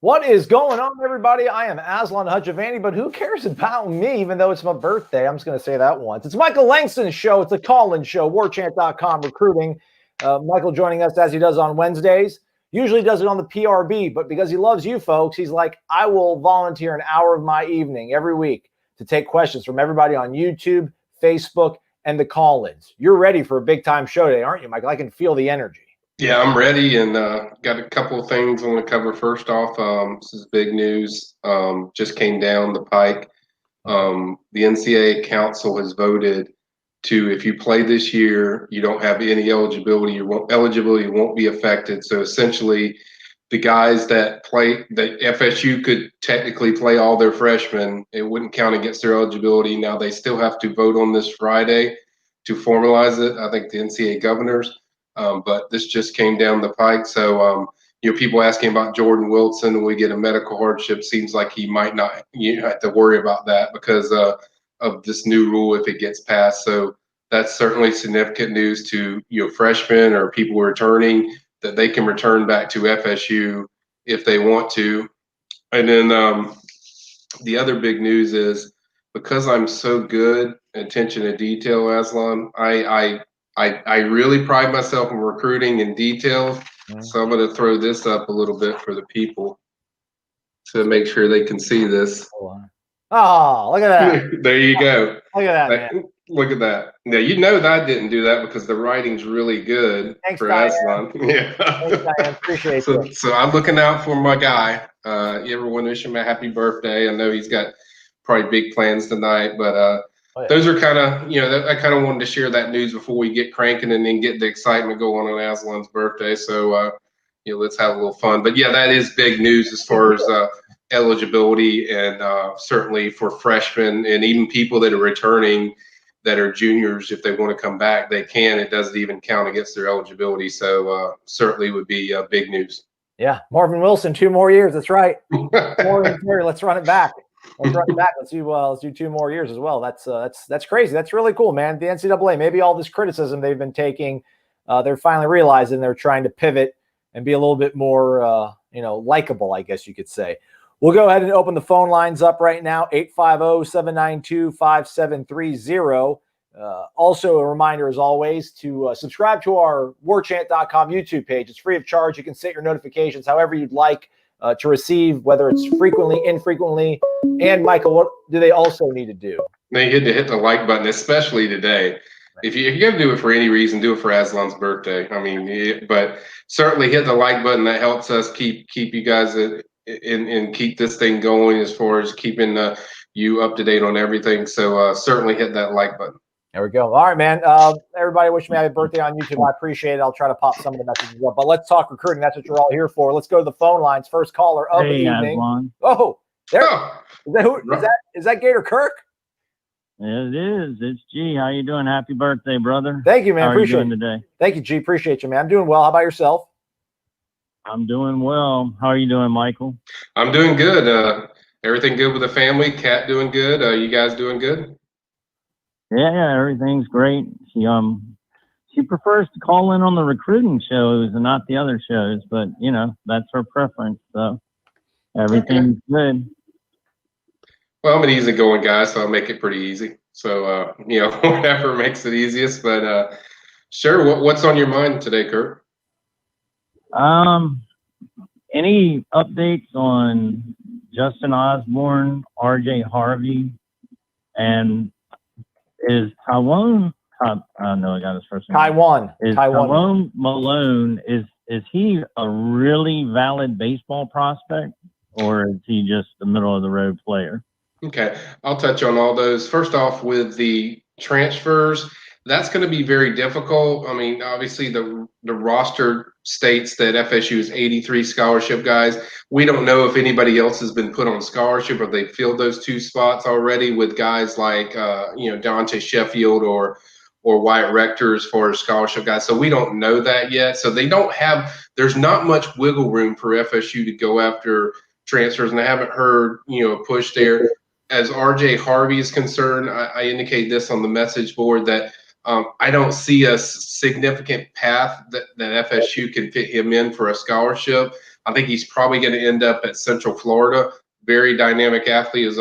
What is going on, everybody? I am Aslan Hutchavani, but who cares about me, even though it's my birthday? I'm just going to say that once. It's Michael Langston's show. It's a call-in show, Warchant.com recruiting. Michael joining us as he does on Wednesdays. Usually does it on the PRB, but because he loves you folks, he's like, I will volunteer an hour of my evening every week to take questions from everybody on YouTube, Facebook, and the call-ins. You're ready for a big-time show today, aren't you, Michael? I can feel the energy. Yeah, I'm ready, and got a couple of things I want to cover. First off, this is big news. Just came down the pike. The NCAA Council has voted to, if you play this year, you don't have any eligibility. Your eligibility won't be affected. So essentially, the guys that play, that FSU could technically play all their freshmen, it wouldn't count against their eligibility. Now they still have to vote on this Friday to formalize it. I think the NCAA governors. But this just came down the pike. So, people asking about Jordan Wilson, when we get a medical hardship, seems like he might not have to worry about that because of this new rule if it gets passed. So that's certainly significant news to freshmen or people returning, that they can return back to FSU if they want to. And then the other big news is, because I'm so good, attention to detail, Aslan, I really pride myself in recruiting and details, so I'm going to throw this up a little bit for the people to make sure they can see this. Oh, look at that. There you go. Look at that, man. Look at that. Now, you know that I didn't do that because the writing's really good. Thanks, for Diane. Aslan. Yeah. Thanks, Diane. Appreciate it. So I'm looking out for my guy. Everyone wish him a happy birthday. I know he's got probably big plans tonight, but those are kind of, I kind of wanted to share that news before we get cranking and then get the excitement going on Aslan's birthday. So, let's have a little fun. But yeah, that is big news as far as eligibility, and certainly for freshmen and even people that are returning that are juniors. If they want to come back, they can. It doesn't even count against their eligibility. So certainly would be big news. Yeah, Marvin Wilson, 2 more years. That's right. Let's run it back. Let's run it back. Let's do 2 more years as well. That's crazy. That's really cool, man. The NCAA, maybe all this criticism they've been taking, they're finally realizing they're trying to pivot and be a little bit more, likable, I guess you could say. We'll go ahead and open the phone lines up right now, 850-792-5730. Also, a reminder, as always, to subscribe to our warchant.com YouTube page. It's free of charge. You can set your notifications however you'd like to receive, whether it's frequently, infrequently. And, Michael, what do they also need to do? They need to hit the like button, especially today. If you're going to do it for any reason, do it for Aslan's birthday. I mean, but certainly hit the like button. That helps us keep you guys and keep this thing going as far as keeping you up to date on everything. So certainly hit that like button. There we go. All right, man. Everybody wish me a happy birthday on YouTube. I appreciate it. I'll try to pop some of the messages up. But let's talk recruiting. That's what you're all here for. Let's go to the phone lines. First caller of the evening. Aslan. Oh, there. Is that Gator Kirk? It is. It's G. How you doing? Happy birthday, brother. Thank you, man. How Appreciate are you doing today? Thank you, G. Appreciate you, man. I'm doing well. How about yourself? I'm doing well. How are you doing, Michael? I'm doing good. Everything good with the family? Kat doing good? You guys doing good? Yeah, everything's great. She prefers to call in on the recruiting shows and not the other shows, but that's her preference. So everything's good. Well, I'm an easygoing guy, so I'll make it pretty easy. So whatever makes it easiest. But sure, what's on your mind today, Kurt? Any updates on Justin Osborne, RJ Harvey, and is Taiwan? I know I got his first name. Taiwan Malone. Is he a really valid baseball prospect, or is he just a middle of the road player? Okay, I'll touch on all those. First off, with the transfers, that's going to be very difficult. I mean, obviously the roster states that FSU is 83 scholarship guys. We don't know if anybody else has been put on scholarship or they filled those 2 spots already with guys like Dante Sheffield or Wyatt Rector as far as scholarship guys. So we don't know that yet. So there's not much wiggle room for FSU to go after transfers, and I haven't heard a push there. As RJ Harvey is concerned, I indicate this on the message board that I don't see a significant path that FSU can fit him in for a scholarship. I think he's probably going to end up at Central Florida. Very dynamic athlete. Is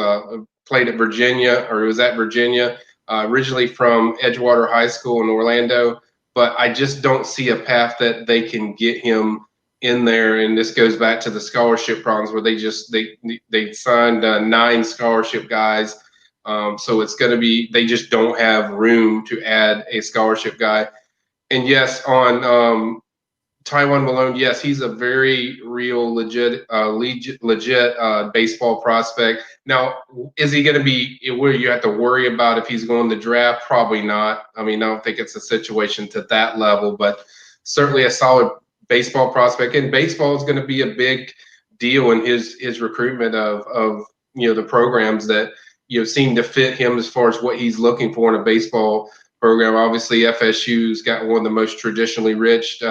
played at Virginia, or he was at Virginia, originally from Edgewater High School in Orlando. But I just don't see a path that they can get him in there. And this goes back to the scholarship problems where they signed 9 scholarship guys. So it's going to be, they just don't have room to add a scholarship guy. And yes, on Taiwan Malone, yes, he's a very real, legit baseball prospect. Now, is he going to be where you have to worry about if he's going to draft? Probably not. I mean, I don't think it's a situation to that level, but certainly a solid baseball prospect. And baseball is going to be a big deal in his recruitment of the programs that seem to fit him as far as what he's looking for in a baseball program. Obviously, FSU's got one of the most traditionally rich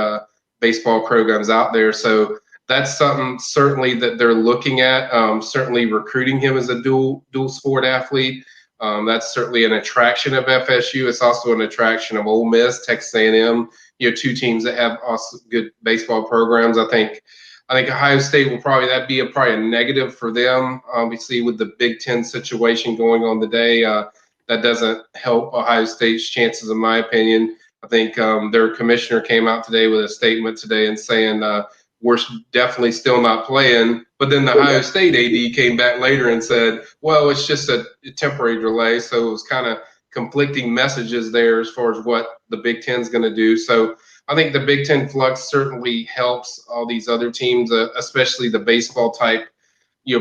baseball programs out there. So that's something certainly that they're looking at. Certainly recruiting him as a dual sport athlete. That's certainly an attraction of FSU. It's also an attraction of Ole Miss, Texas A&M. 2 teams that have also good baseball programs. I think Ohio State will probably a negative for them. Obviously, with the Big Ten situation going on today, that doesn't help Ohio State's chances, in my opinion. I think their commissioner came out today with a statement today and saying we're definitely still not playing. But then the Ohio State AD came back later and said, well, it's just a temporary delay. So it was kind of conflicting messages there as far as what the Big Ten is going to do. So I think the Big Ten flux certainly helps all these other teams, especially the baseball type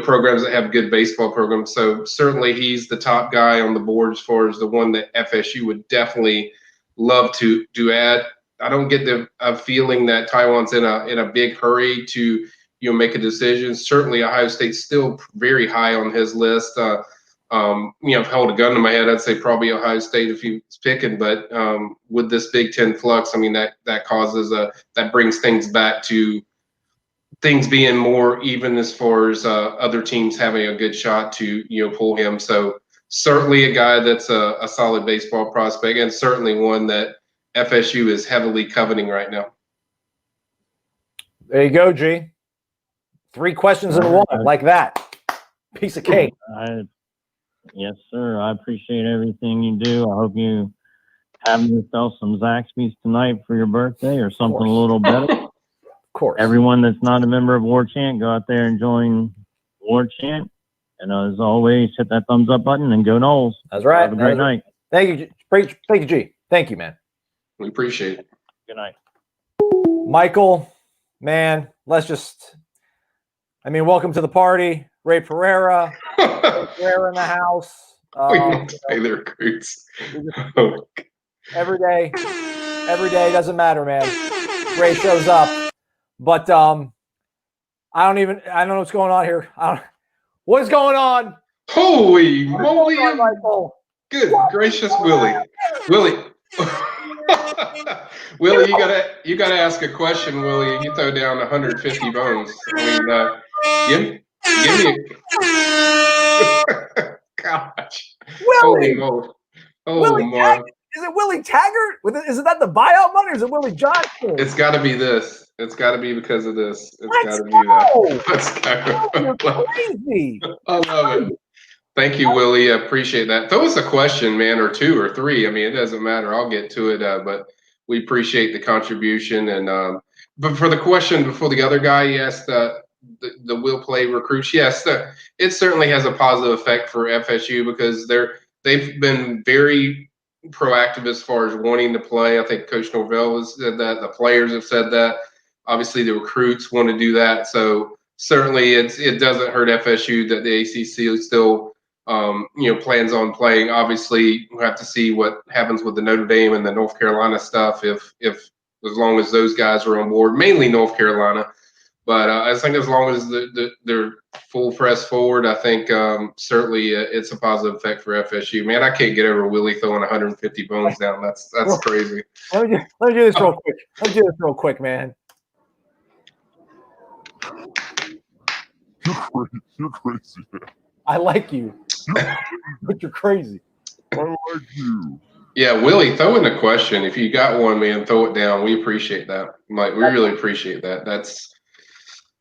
programs that have good baseball programs. So certainly he's the top guy on the board as far as the one that FSU would definitely love to add. I don't get the feeling that Taiwan's in a big hurry to make a decision. Certainly Ohio State's still very high on his list. If I hold a gun to my head, I'd say probably Ohio State if he was picking. But with this Big Ten flux, I mean that causes that brings things back to things being more even as far as other teams having a good shot to pull him. So certainly a guy that's a solid baseball prospect, and certainly one that FSU is heavily coveting right now. There you go, G. 3 questions in one, like that. Piece of cake. Yes, sir. I appreciate everything you do. I hope you have yourself some Zaxby's tonight for your birthday or something a little better. Of course. Everyone that's not a member of Warchant, go out there and join Warchant. And as always, hit that thumbs up button and go Knowles. That's right. Have a great night. Thank you. Thank you, G. Thank you, man. We appreciate it. Good night. Michael, man, welcome to the party. Ray Pereira. Ray Pereira in the house. Taylor recruits. Every day, doesn't matter, man. Ray shows up. But I don't know what's going on here. What is going on? Holy moly! Michael? Good gracious, Willie. Willie, you gotta ask a question, Willie. You throw down 150 bones. I mean, give me a gosh. Willie. Holy moly. Oh Willie my. Is it Willie Taggart? Is it that the buyout money or is it Willie Johnson? It's got to be this. It's got to be because of this. It's got to be that. Let's go. You're crazy. I love it. Thank you, Willie. I appreciate that. Throw us a question, man, or 2 or 3. I mean, it doesn't matter. I'll get to it. But we appreciate the contribution. And but for the question before the other guy, yes, the will play recruits. Yes, it certainly has a positive effect for FSU because they've been very proactive as far as wanting to play. I think Coach Norvell has said that. The players have said that. Obviously, the recruits want to do that. So certainly, it doesn't hurt FSU that the ACC still, plans on playing. Obviously, we'll have to see what happens with the Notre Dame and the North Carolina stuff. If as long as those guys are on board, mainly North Carolina. But I think as long as they're full press forward, I think certainly it's a positive effect for FSU. Man, I can't get over Willie throwing 150 bones down. That's crazy. Let me do this real quick. Let me do this real quick, man. You're crazy. I like you, but you're crazy. I like you. Yeah, Willie, throw in a question. If you got one, man, throw it down. We appreciate that. Mike, we really appreciate that.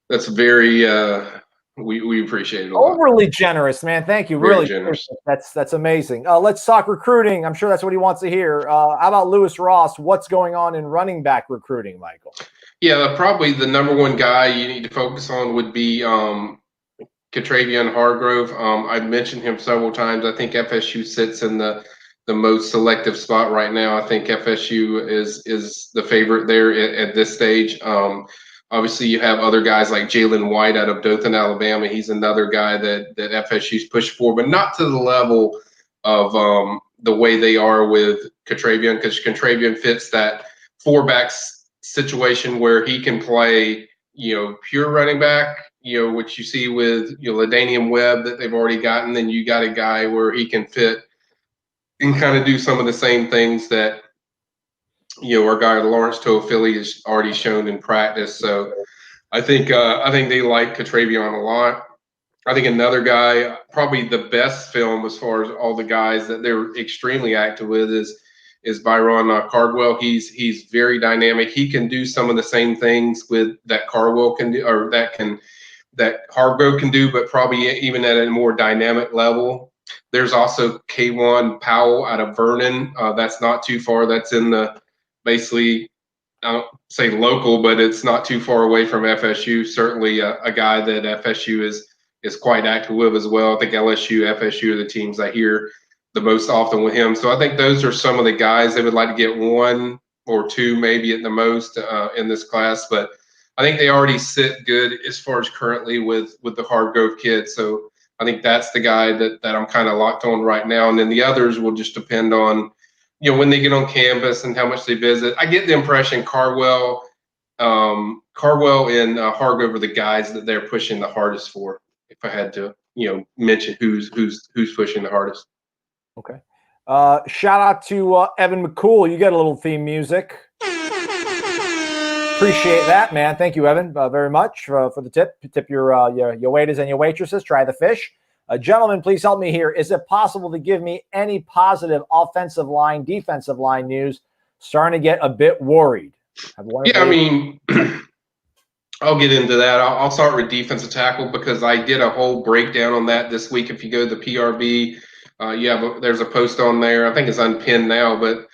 That's very we appreciate it a lot. Overly generous, man. Thank you. Very Really, generous. that's amazing. Let's talk recruiting. I'm sure that's what he wants to hear. How about Lewis Ross? What's going on in running back recruiting, Michael? Yeah, probably the number one guy you need to focus on would be Katravian Hargrove. I've mentioned him several times. I think FSU sits in the most selective spot right now. I think FSU is the favorite there at this stage. Obviously, you have other guys like Jalen White out of Dothan, Alabama. He's another guy that FSU's pushed for, but not to the level of the way they are with Katravian, because Katravian fits that four-backs situation where he can play, pure running back, what you see with LaDainian Webb that they've already gotten. Then you got a guy where he can fit and kind of do some of the same things that our guy Lawrence Toafili has already shown in practice. So I think they like Katravian a lot. I think another guy, probably the best film as far as all the guys that they're extremely active with, is Byron Cardwell. He's very dynamic. He can do some of the same things with that Cardwell can do, or that Hargrove can do, but probably even at a more dynamic level. There's also K1 Powell out of Vernon. That's not too far. That's in the basically, I don't say local, but it's not too far away from FSU. Certainly a guy that FSU is quite active with as well. I think LSU, FSU are the teams I hear the most often with him. So I think those are some of the guys they would like to get one or two maybe at the most in this class. But I think they already sit good as far as currently with the Hargrove kid. So I think that's the guy that I'm kind of locked on right now. And then the others will just depend on, when they get on campus and how much they visit. I get the impression Cardwell and Hargrove are the guys that they're pushing the hardest for. If I had to, mention who's pushing the hardest. Okay. Shout out to Evan McCool. You got a little theme music. Appreciate that, man. Thank you, Evan, very much for the tip. Tip your waiters and your waitresses. Try the fish. Gentlemen, please help me here. Is it possible to give me any positive offensive line, defensive line news? Starting to get a bit worried. Yeah, I mean, I'll get into that. I'll start with defensive tackle because I did a whole breakdown on that this week. If you go to the PRB, there's a post on there. I think it's unpinned now, but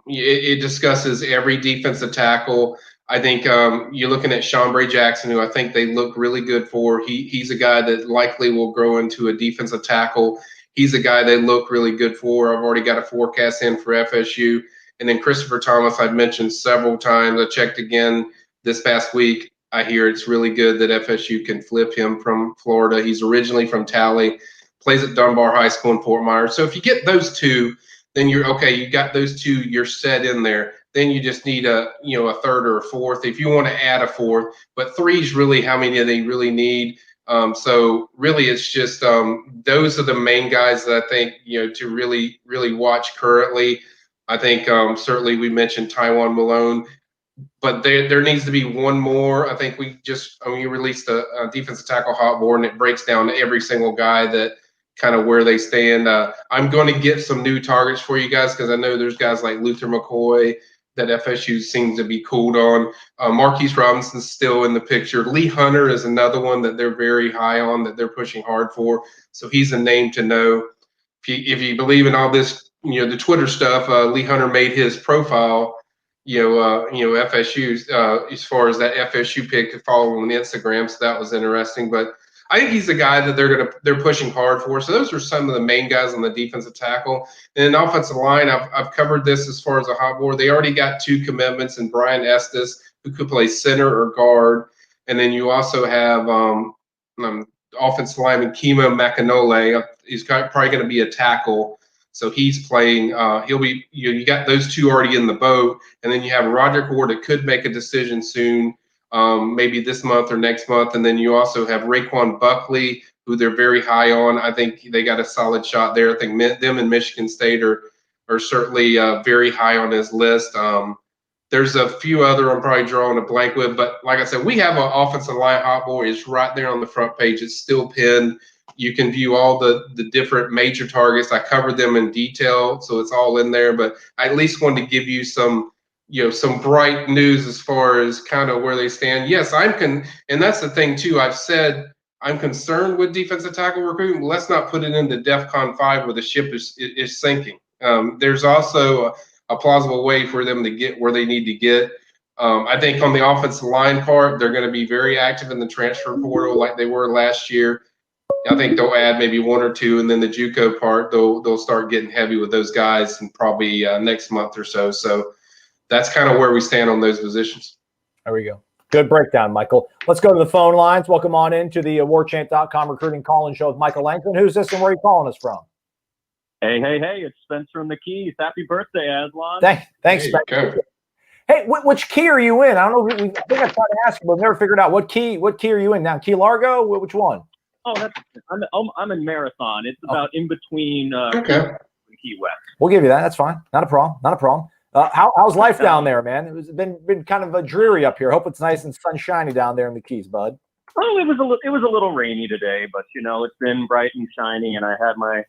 it discusses every defensive tackle. I think you're looking at Chambray Jackson, who I think they look really good for. He's a guy that likely will grow into a defensive tackle. He's a guy they look really good for. I've already got a forecast in for FSU. And then Christopher Thomas, I've mentioned several times. I checked again this past week. I hear it's really good that FSU can flip him from Florida. He's originally from Tally, plays at Dunbar High School in Fort Myers. So if you get those two, then you're okay. You got those two, you're set in there. Then you just need a third or a fourth if you want to add a fourth. But three is really how many do they really need? So really, it's just those are the main guys that I think to really watch currently. I think certainly we mentioned Taiwan Malone, but there needs to be one more. I think we released a defensive tackle hot board, and it breaks down every single guy that kind of where they stand. I'm going to get some new targets for you guys because I know there's guys like Luther McCoy that FSU seems to be cooled on. Marquise Robinson's still in the picture. Lee Hunter is another one that they're very high on, that they're pushing hard for. So he's a name to know. If you believe in all this, the Twitter stuff, Lee Hunter made his profile, FSU as far as that FSU pick to follow on Instagram. So that was interesting. But I think he's the guy that they're pushing hard for. So those are some of the main guys on the defensive tackle. And then offensive line, I've covered this as far as a hot board. They already got two commitments in Brian Estes, who could play center or guard. And then you also have offensive lineman Kimo Macanole. He's probably going to be a tackle. So he's playing. He'll be. You got those two already in the boat, and then you have Roderick Ward that could make a decision soon. Maybe this month or next month. And then you also have Raekwon Buckley, who they're very high on. I think they got a solid shot there. I think them and Michigan State are certainly very high on his list. There's a few other I'm probably drawing a blank with, but like I said, we have an offensive line hot board. It's right there on the front page. It's still pinned. You can view all the different major targets. I covered them in detail, so it's all in there. But I at least wanted to give you some some bright news as far as kind of where they stand. Yes, and that's the thing too. I've said I'm concerned with defensive tackle recruitment. Let's not put it into DEFCON 5 where the ship is sinking. There's also a plausible way for them to get where they need to get. I think on the offensive line part, they're going to be very active in the transfer portal like they were last year. I think they'll add maybe one or two, and then the JUCO part, they'll start getting heavy with those guys, and probably next month or so. So that's kind of where we stand on those positions. There we go. Good breakdown, Michael. Let's go to the phone lines. Welcome on into the Warchant.com recruiting call-in show with Michael Langston. Who's this and where are you calling us from? Hey, it's Spence from the Keys. Happy birthday, Aslan. Thanks, Spence. Okay. Hey, which key are you in? I don't know. I think I tried to ask you, but I've never figured out what key are you in now? Key Largo? Which one? Oh, I'm in Marathon. It's about in between Key West. We'll give you that. That's fine. Not a problem. How's life down there, man? It's been kind of a dreary up here. Hope it's nice and sunshiny down there in the Keys, bud. Oh, it was a little rainy today, but it's been bright and shiny, and I had my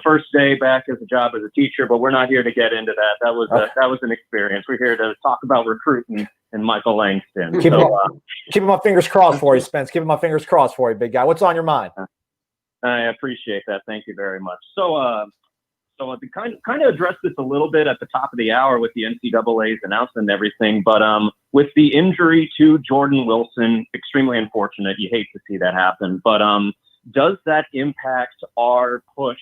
first day back as a job as a teacher, but we're not here to get into that. That was an experience. We're here to talk about recruiting and Michael Langston. Keeping my fingers crossed for you, Spence. Keeping my fingers crossed for you, big guy. What's on your mind? I appreciate that. Thank you very much. So I kind of addressed this a little bit at the top of the hour with the NCAA's announcement and everything, but with the injury to Jordan Wilson, extremely unfortunate. You hate to see that happen, but does that impact our push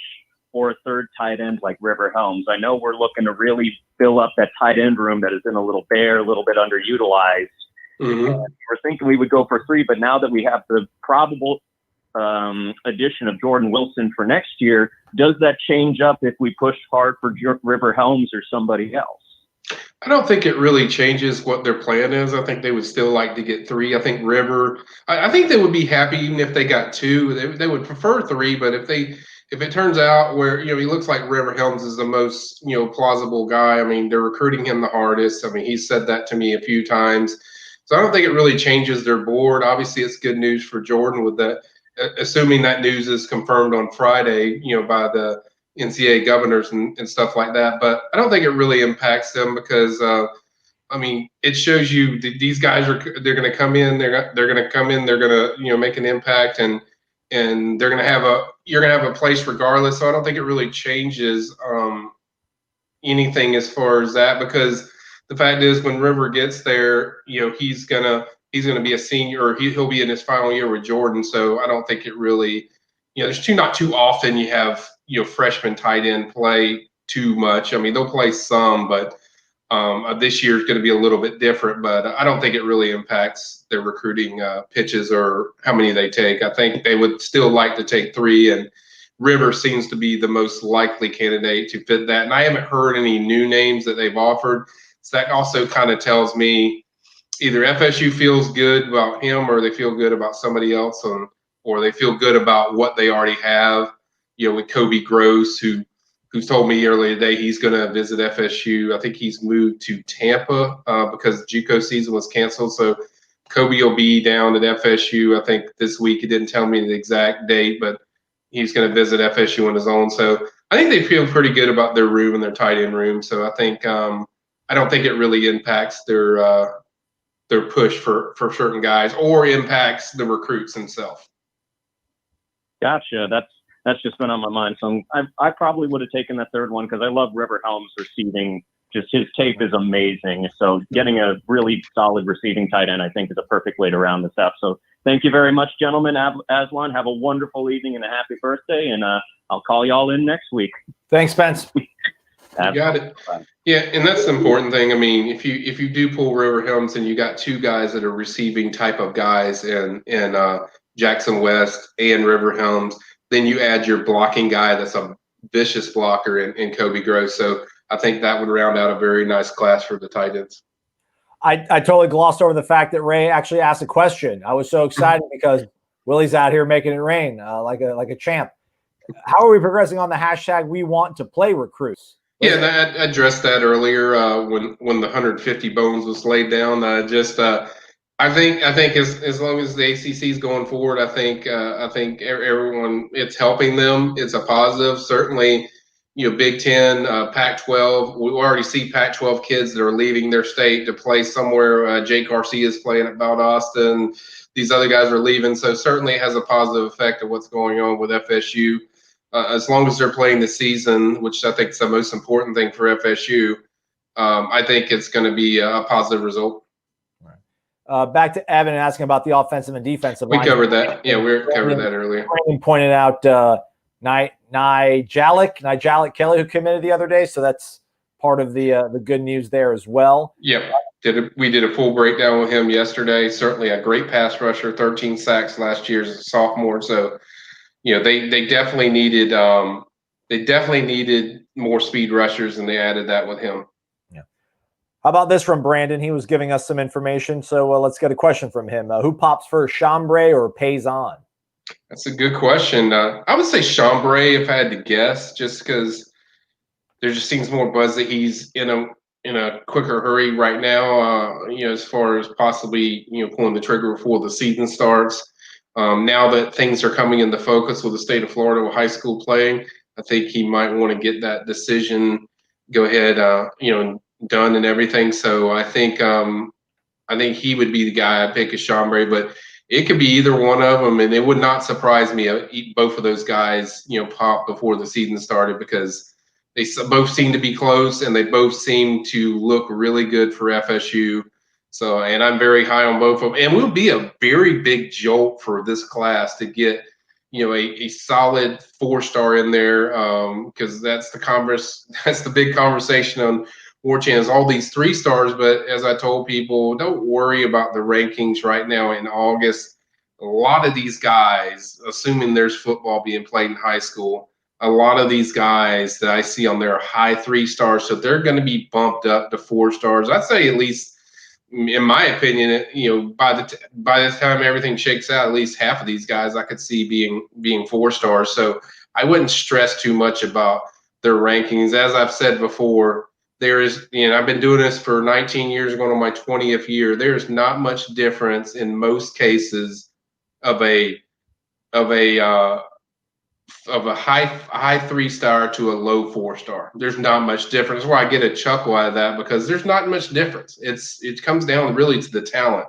for a third tight end like River Helms? I know we're looking to really fill up that tight end room that has been a little bare, a little bit underutilized. Mm-hmm. We're thinking we would go for 3, but now that we have the probable addition of Jordan Wilson for next year, does that change up if we push hard for River Helms or somebody else? I don't think it really changes what their plan is. I think they would still like to get 3. I think I think they would be happy even if they got 2. They would prefer 3, but if it turns out where, he looks like River Helms is the most, plausible guy. I mean, they're recruiting him the hardest. I mean, he said that to me a few times. So I don't think it really changes their board. Obviously, it's good news for Jordan with that, assuming that news is confirmed on Friday, by the NCAA governors and stuff like that. But I don't think it really impacts them because, it shows you these guys they're going to come in, they're going to make an impact, and you're going to have a place regardless. So I don't think it really changes anything as far as that, because the fact is when River gets there, he's going to be a senior, or he'll be in his final year with Jordan. So I don't think it really, there's not too often you have, freshman tight end play too much. I mean, they'll play some, but this year is going to be a little bit different, but I don't think it really impacts their recruiting pitches or how many they take. I think they would still like to take 3, and River seems to be the most likely candidate to fit that. And I haven't heard any new names that they've offered. So that also kind of tells me either FSU feels good about him, or they feel good about somebody else, or they feel good about what they already have, with Kobe Gross, who's told me earlier today he's going to visit FSU. I think he's moved to Tampa because JUCO season was canceled. So Kobe will be down at FSU, I think, this week. He didn't tell me the exact date, but he's going to visit FSU on his own. So I think they feel pretty good about their room and their tight end room. So I think I don't think it really impacts their push for certain guys or impacts the recruits themselves. Gotcha. That's just been on my mind. So I probably would have taken that third one because I love River Helms receiving. Just his tape is amazing. So getting a really solid receiving tight end, I think, is a perfect way to round this up. So thank you very much, gentlemen. Aslan, have a wonderful evening and a happy birthday. And I'll call y'all in next week. Thanks, Spence. You got it. Yeah, and that's the important thing. I mean, if you do pull River Helms and you got 2 guys that are receiving type of guys and Jackson West and River Helms, then you add your blocking guy that's a vicious blocker in Kobe Gross. So I think that would round out a very nice class for the tight ends. I totally glossed over the fact that Ray actually asked a question. I was so excited because Willie's out here making it rain like a champ. How are we progressing on the hashtag we want to play recruits? Yeah, and I addressed that earlier when the 150 bones was laid down. I think as long as the ACC is going forward, I think everyone, it's helping them. It's a positive. Certainly, Big Ten, Pac-12. We already see Pac-12 kids that are leaving their state to play somewhere. Jake Garcia is playing at Valdosta. These other guys are leaving, so certainly it has a positive effect of what's going on with FSU. As long as they're playing the season, which I think is the most important thing for FSU, I think it's going to be a positive result. Back to Evan and asking about the offensive and defensive line. We covered that. Yeah, we covered that earlier. Brandon pointed out Nijalik Kelly, who committed the other day, so that's part of the good news there as well. Yep. We did a full breakdown with him yesterday. Certainly a great pass rusher, 13 sacks last year as a sophomore. So, they definitely needed more speed rushers, and they added that with him. Yeah. How about this from Brandon? He was giving us some information, so let's get a question from him. Who pops first, Chambray or Payson? That's a good question. I would say Chambray if I had to guess, just because there just seems more buzz that he's in a quicker hurry right now, as far as possibly, pulling the trigger before the season starts. Now that things are coming into focus with the state of Florida with high school playing, I think he might want to get that decision, go ahead, done and everything. So I think he would be the guy I'd pick as Chambray, but it could be either one of them, and it would not surprise me both of those guys, pop before the season started, because they both seem to be close, and they both seem to look really good for FSU. So, and I'm very high on both of them. And it will be a very big jolt for this class to get, a solid 4-star in there, because that's the big conversation on Warchant is all these 3-stars. But as I told people, don't worry about the rankings right now in August. A lot of these guys, assuming there's football being played in high school, a lot of these guys that I see on there are high 3-stars, so they're going to be bumped up to 4 stars. I'd say at least, in my opinion, by the time everything shakes out, at least half of these guys I could see being 4 stars. So I wouldn't stress too much about their rankings. As I've said before, there is, I've been doing this for 19 years, going on my 20th year. There's not much difference in most cases of a high 3-star to a low 4-star. There's not much difference. That's why I get a chuckle out of that, because there's not much difference. It comes down really to the talent,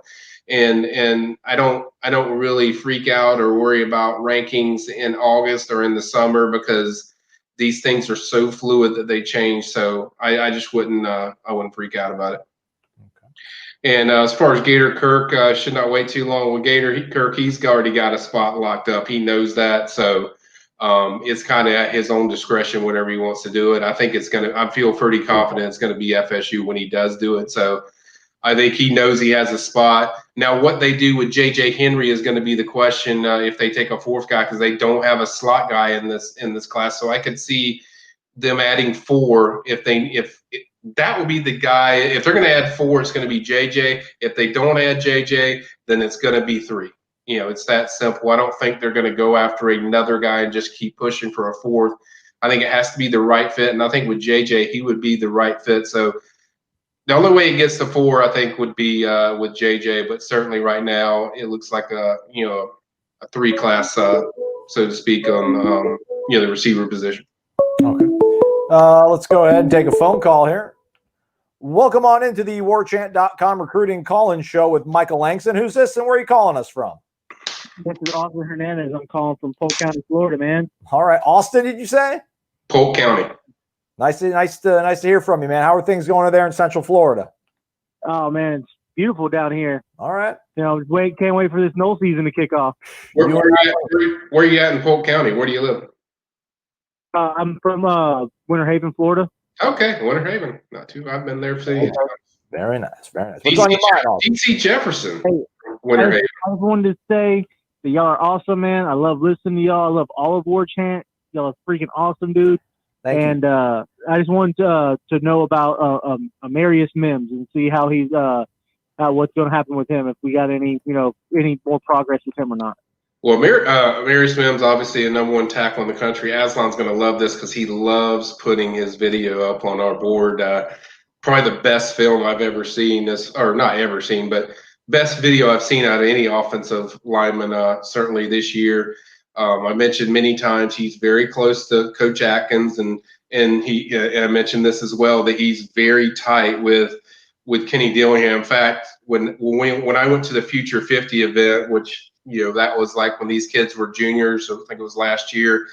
and I don't really freak out or worry about rankings in August or in the summer, because these things are so fluid that they change. So I just wouldn't freak out about it. And as far as Gator Kirk, should not wait too long with Gator Kirk. He's already got a spot locked up. He knows that. So it's kind of at his own discretion, whatever he wants to do it. I think I feel pretty confident it's going to be FSU when he does do it. So I think he knows he has a spot. Now, what they do with J.J. Henry is going to be the question, if they take a 4th guy, because they don't have a slot guy in this class. So I could see them adding 4 if that would be the guy. If they're going to add 4, it's going to be J.J. If they don't add J.J., then it's going to be 3. It's that simple. I don't think they're going to go after another guy and just keep pushing for a 4th. I think it has to be the right fit, and I think with JJ, he would be the right fit. So the only way it gets to 4, I think, would be with JJ. But certainly right now, it looks like a 3-class, so to speak, on the receiver position. Okay. Let's go ahead and take a phone call here. Welcome on into the Warchant.com recruiting call-in show with Michael Langston. Who's this, and where are you calling us from? This is Austin Hernandez. I'm calling from Polk County, Florida, man. All right, Austin, did you say? Polk County. Nice to hear from you, man. How are things going over there in Central Florida? Oh man, it's beautiful down here. All right. Can't wait for this Knowles season to kick off. Where are you at in Polk County? Where do you live? I'm from Winter Haven, Florida. Okay, Winter Haven. Not too. I've been there for years. Very nice, very nice. What's on your mind, Austin? DC Jefferson. Hey, Winter Haven. I just wanted to say that y'all are awesome, man. I love listening to y'all. I love all of Warchant. Y'all are freaking awesome, dude. Thank you. And I just wanted to know about Amarius Mims and see how he's what's going to happen with him, if we got any more progress with him or not. Well, Amarius Mims, obviously a #1 tackle in the country. Aslan's going to love this because he loves putting his video up on our board. Probably the best film I've ever seen, not ever seen, but best video I've seen out of any offensive lineman, certainly this year. I mentioned many times he's very close to Coach Atkins, and and I mentioned this as well, that he's very tight with Kenny Dillingham. In fact, when I went to the Future 50 event, which that was like when these kids were juniors, so I think it was last year,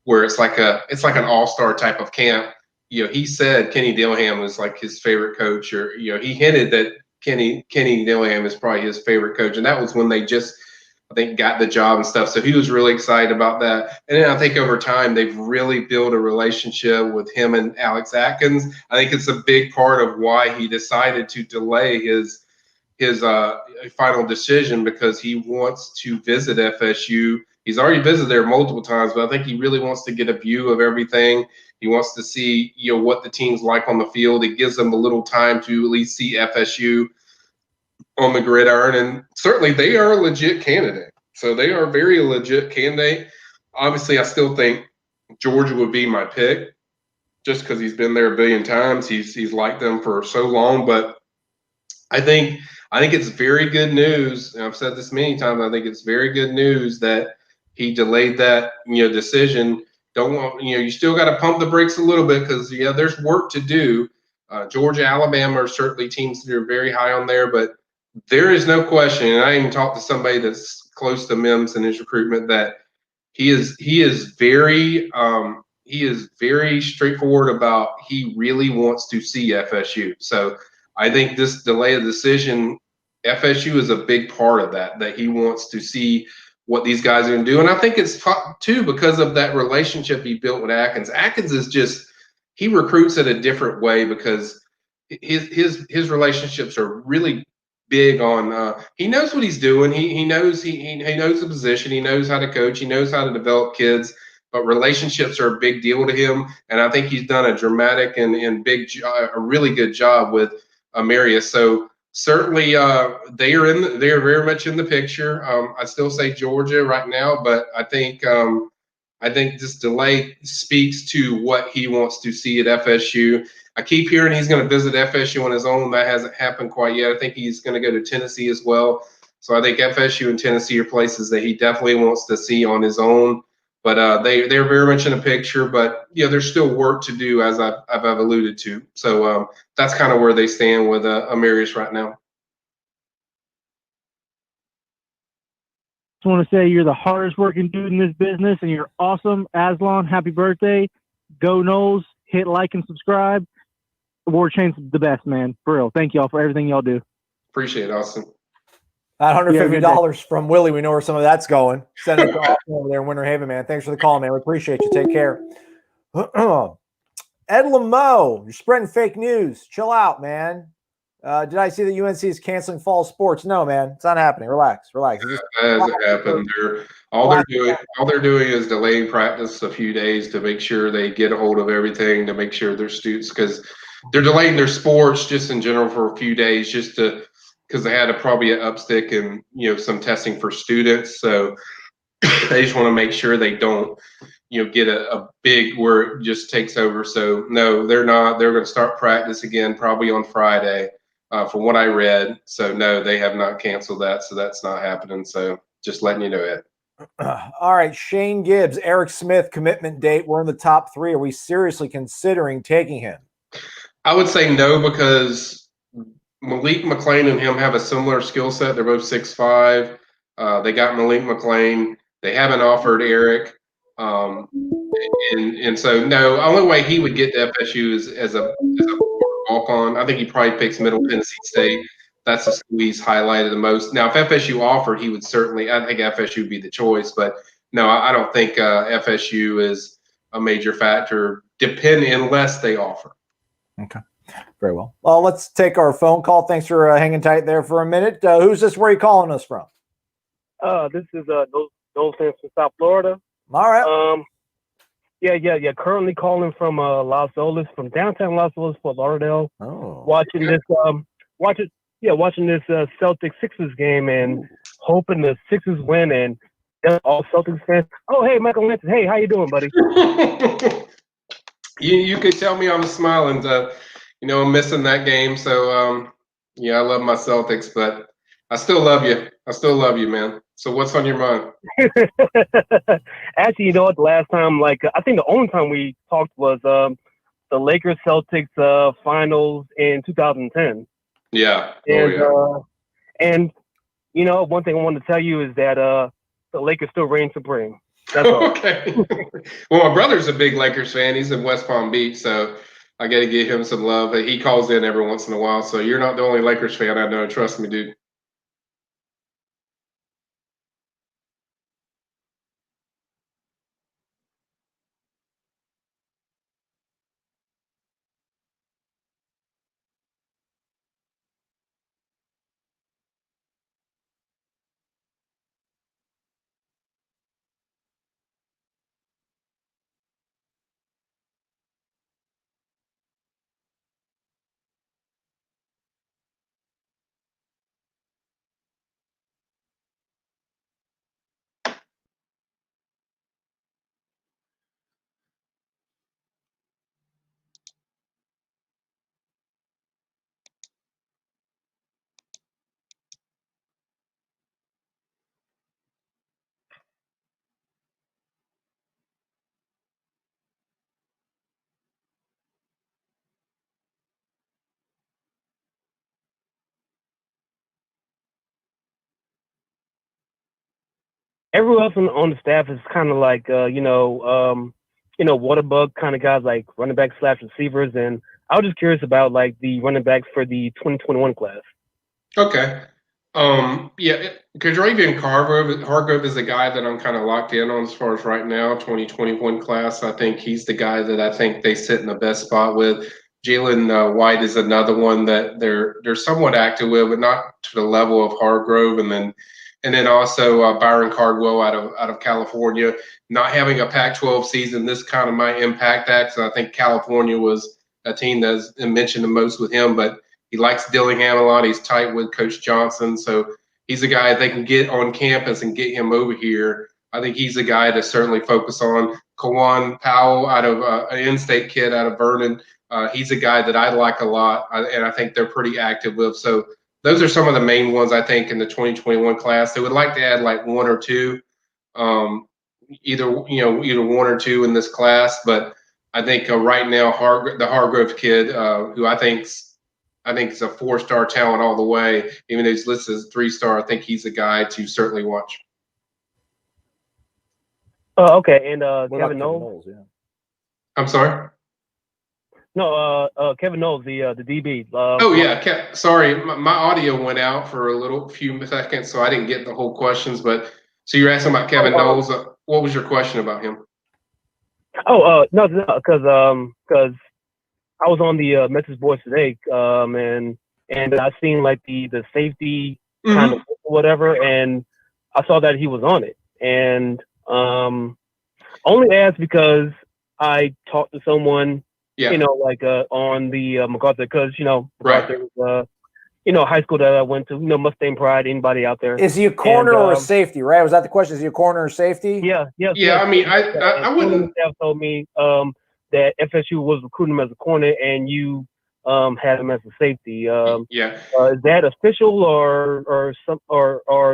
where it's like an all-star type of camp. He said Kenny Dillingham was like his favorite coach, or he hinted that Kenny Dillingham is probably his favorite coach, and that was when they just, I think, got the job and stuff. So he was really excited about that. And then I think over time they've really built a relationship with him and Alex Atkins. I think it's a big part of why he decided to delay his final decision, because he wants to visit FSU. He's already visited there multiple times, but I think he really wants to get a view of everything. He wants to see what the team's like on the field. It gives him a little time to at least see FSU on the gridiron, and certainly they are a legit candidate. So they are a very legit candidate. Obviously, I still think Georgia would be my pick, just because he's been there a billion times. He's liked them for so long, but I think it's very good news, and I've said this many times. I think it's very good news that he delayed that decision. Don't want you still got to pump the brakes a little bit, because there's work to do. Georgia, Alabama are certainly teams that are very high on there, but there is no question, and I even talked to somebody that's close to Mims and his recruitment, that he is very straightforward about he really wants to see FSU. So I think this delay of decision, FSU is a big part of that he wants to see what these guys are going to do. And I think it's too because of that relationship he built with Atkins. Atkins is just, he recruits in a different way, because his relationships are really big on he knows what he's doing. He knows he knows the position, he knows how to coach, he knows how to develop kids, but relationships are a big deal to him. And I think he's done a dramatic and a really good job with Marius. So certainly they are very much in the picture. I still say Georgia right now, but I think this delay speaks to what he wants to see at FSU. I keep hearing he's going to visit FSU on his own. That hasn't happened quite yet. I think he's going to go to Tennessee as well. So I think FSU and Tennessee are places that he definitely wants to see on his own. But they're very much in the picture. But there's still work to do, as I've alluded to. So that's kind of where they stand with Amarius right now. Just want to say you're the hardest working dude in this business, and you're awesome. Aslan, happy birthday. Go Knowles. Hit like and subscribe. Warchant's the best, man. For real. Thank y'all for everything y'all do. Appreciate it, Austin. That $150 from Willie, we know where some of that's going. Send it to Austin over there in Winter Haven, man. Thanks for the call, man. We appreciate you. Take care. Ed Lamo, you're spreading fake news. Chill out, man. Did I see that UNC is canceling fall sports? No, man. It's not happening. Relax. It hasn't happened. All they're doing is delaying practice a few days to make sure they get a hold of everything, to make sure their students, because they're delaying their sports just in general for a few days, just because they had probably an upstick in some testing for students. So they just want to make sure they don't get a big where it just takes over. So no, they're not. They're going to start practice again probably on Friday. From what I read. So no, they have not canceled that. So that's not happening. So just letting you know it. All right. Shane Gibbs, Eric Smith, commitment date. We're in the top 3. Are we seriously considering taking him? I would say no, because Malik McLean and him have a similar skill set. They're both 6'5". They got Malik McLean. They haven't offered Eric. And so no, only way he would get to FSU is as a walk-on. I think he probably picks Middle Tennessee State. That's the school he's highlighted the most. Now, if FSU offered, he would certainly. I think FSU would be the choice, but no, I don't think FSU is a major factor. Unless they offer. Okay, very well. Well, let's take our phone call. Thanks for hanging tight there for a minute. Who's this? Where are you calling us from? This is Knowles from South Florida. All right. Yeah. Currently calling from Los Olas, from downtown Los Olas, Fort Lauderdale. Oh. Watching this Celtics Sixers game and hoping the Sixers win, and all Celtics fans. Oh, hey, Michael Langston. Hey, how you doing, buddy? You could tell me I'm smiling. I'm missing that game. So I love my Celtics, but I still love you. I still love you, man. So what's on your mind? Actually, you know what? The last time, I think the only time we talked was the Lakers Celtics finals in 2010. Yeah. And you know, one thing I wanted to tell you is that the Lakers still reign supreme. That's all. Okay. Well, my brother's a big Lakers fan. He's in West Palm Beach, so I got to give him some love. He calls in every once in a while, so you're not the only Lakers fan I know. Trust me, dude. Everyone else on the staff is kind of like water bug kind of guys, like running back / receivers. And I was just curious about like the running backs for the 2021 class. Okay. Katravian Hargrove is the guy that I'm kind of locked in on as far as right now, 2021 class. I think he's the guy that I think they sit in the best spot with. Jalen White is another one that they're somewhat active with, but not to the level of Hargrove. And then also Byron Cardwell out of California. Not having a Pac-12 season, this kind of might impact that. So I think California was a team that's mentioned the most with him, but he likes Dillingham a lot. He's tight with Coach Johnson. So he's a guy they can get on campus and get him over here. I think he's a guy to certainly focus on. Kawan Powell out of an in-state kid out of Vernon. He's a guy that I like a lot, and I think they're pretty active with. So those are some of the main ones I think in the 2021 class. They would like to add like one or two, either one or two in this class. But I think right now the Hargrove kid, who I think is a 4-star talent all the way, even though he's listed as 3-star, I think he's a guy to certainly watch. Okay, and Kevin Knowles. Yeah. I'm sorry. No, Kevin Knowles, the DB. Sorry, my audio went out for a few seconds, so I didn't get the whole questions. But so you're asking about Kevin Knowles. What was your question about him? No, because I was on the message boards today, and I seen like the safety kind of whatever, and I saw that he was on it, and only asked because I talked to someone. Yeah. On the MacArthur, because MacArthur was high school that I went to. Mustang Pride. Anybody out there? Is he a corner or a safety? Right? Was that the question? Is he a corner or safety? Yeah. I mean, I wouldn't. Staff told me that FSU was recruiting him as a corner, and you had him as a safety. Is that official or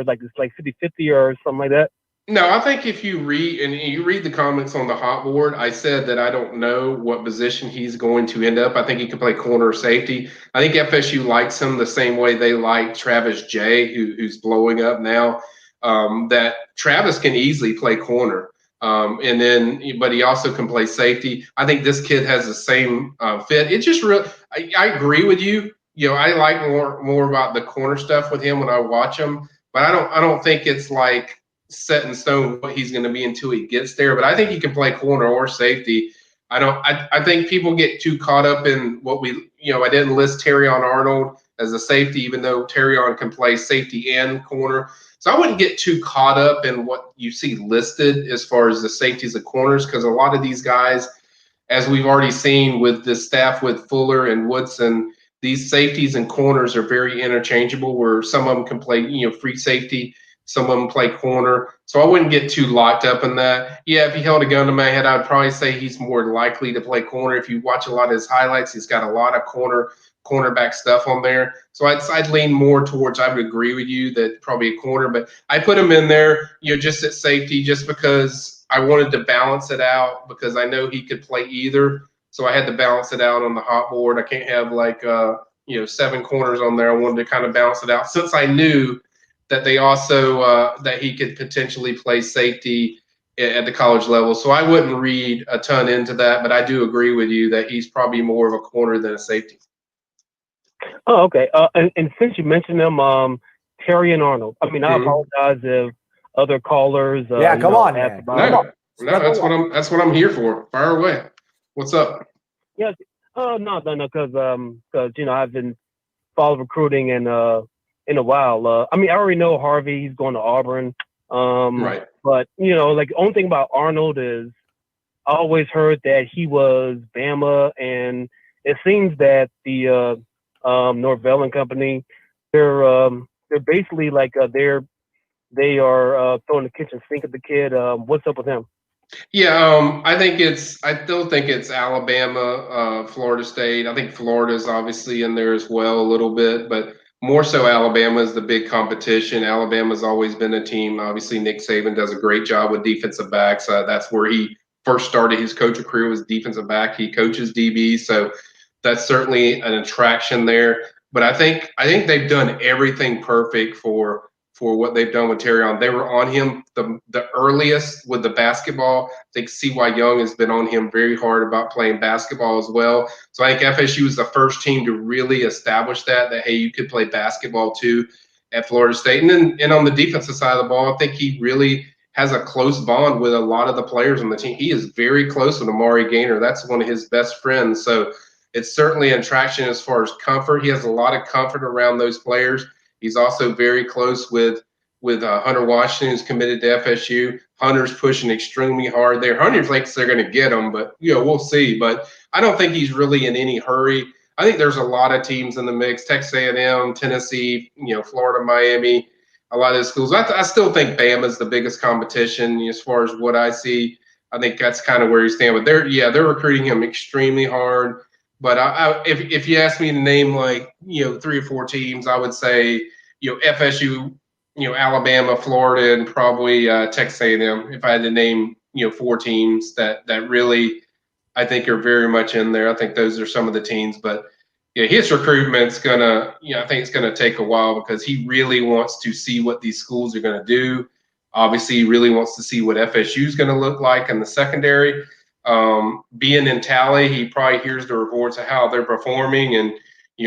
like it's like 50-50 or something like that? No, I think if you read the comments on the hot board, I said that I don't know what position he's going to end up. I think he could play corner or safety. I think FSU likes him the same way they like Travis Jay, who's blowing up now. That Travis can easily play corner, but he also can play safety. I think this kid has the same fit. It just really, I agree with you. I like more about the corner stuff with him when I watch him, but I don't think it's like set in stone what he's going to be until he gets there. But I think he can play corner or safety. I think people get too caught up in what I didn't list Terrion Arnold as a safety, even though Terrion can play safety and corner. So I wouldn't get too caught up in what you see listed as far as the safeties and corners, because a lot of these guys, as we've already seen with the staff with Fuller and Woodson, these safeties and corners are very interchangeable, where some of them can play, free safety, some of them play corner. So I wouldn't get too locked up in that. Yeah, if he held a gun to my head, I'd probably say he's more likely to play corner. If you watch a lot of his highlights, he's got a lot of cornerback stuff on there. So I'd lean more towards, I would agree with you that probably a corner, but I put him in there, just at safety, just because I wanted to balance it out because I know he could play either. So I had to balance it out on the hot board. I can't have like 7 corners on there. I wanted to kind of balance it out since I knew that they also that he could potentially play safety at the college level. So I wouldn't read a ton into that, but I do agree with you that he's probably more of a corner than a safety. Oh, okay. And since you mentioned them, Terry and Arnold. I mean, I apologize if other callers. Come on, man. No, that's what I'm here for. Fire away. What's up? Yeah. No, because I've been following recruiting in a while. I mean, I already know Harvey. He's going to Auburn. Right. But like the only thing about Arnold is I always heard that he was Bama, and it seems that the Norvell and company, they're basically like they are throwing the kitchen sink at the kid. What's up with him? Yeah, I still think it's Alabama, Florida State. I think Florida's obviously in there as well a little bit, but more so Alabama is the big competition. Alabama's always been a team. Obviously, Nick Saban does a great job with defensive backs. That's where he first started his coaching career, was defensive back. He coaches DB, so that's certainly an attraction there. But I think they've done everything perfect for what they've done with Terrion. They were on him the earliest with the basketball. I think C.Y. Young has been on him very hard about playing basketball as well. So I think FSU is the first team to really establish that hey, you could play basketball too at Florida State. And on the defensive side of the ball, I think he really has a close bond with a lot of the players on the team. He is very close with Amari Gaynor. That's one of his best friends. So it's certainly an attraction as far as comfort. He has a lot of comfort around those players. He's also very close with Hunter Washington, who's committed to FSU. Hunter's pushing extremely hard there. Hunter thinks they're going to get him, but we'll see. But I don't think he's really in any hurry. I think there's a lot of teams in the mix: Texas A&M, Tennessee, Florida, Miami, a lot of those schools. I still think Bama's the biggest competition as far as what I see. I think that's kind of where you stand. But they're recruiting him extremely hard. But if you ask me to name 3 or 4 teams, I would say FSU, Alabama, Florida, and probably Texas A&M. If I had to name 4 teams that really I think are very much in there, I think those are some of the teams. But his recruitment's gonna I think it's gonna take a while because he really wants to see what these schools are gonna do. Obviously, he really wants to see what FSU is going to look like in the secondary. Being in Tally, he probably hears the reports of how they're performing and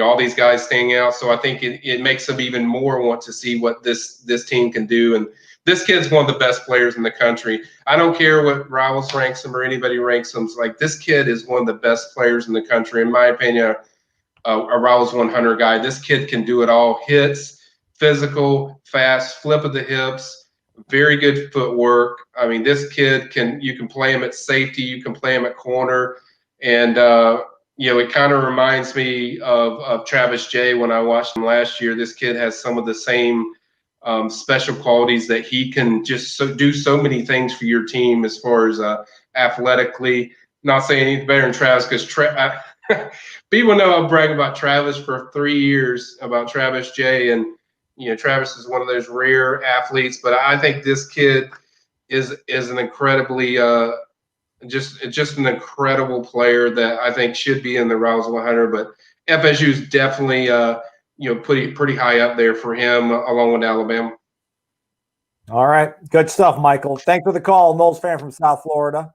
all these guys staying out. So I think it makes him even more want to see what this team can do. And this kid's one of the best players in the country. I don't care what Rivals ranks him or anybody ranks him. It's like this kid is one of the best players in the country, in my opinion. A Rivals 100 guy. This kid can do it all. Hits, physical, fast, flip of the hips. Very good footwork. I mean, this kid you can play him at safety, you can play him at corner. And, it kind of reminds me of Travis Jay when I watched him last year. This kid has some of the same special qualities that he can just do so many things for your team as far as athletically. Not saying he's better than Travis because people know I brag about Travis for 3 years, about Travis Jay. And, Travis is one of those rare athletes, but I think this kid is an incredibly just an incredible player that I think should be in the Rouse 100. But FSU is definitely pretty high up there for him, along with Alabama. All right, good stuff, Michael. Thanks for the call, Knowles fan from South Florida.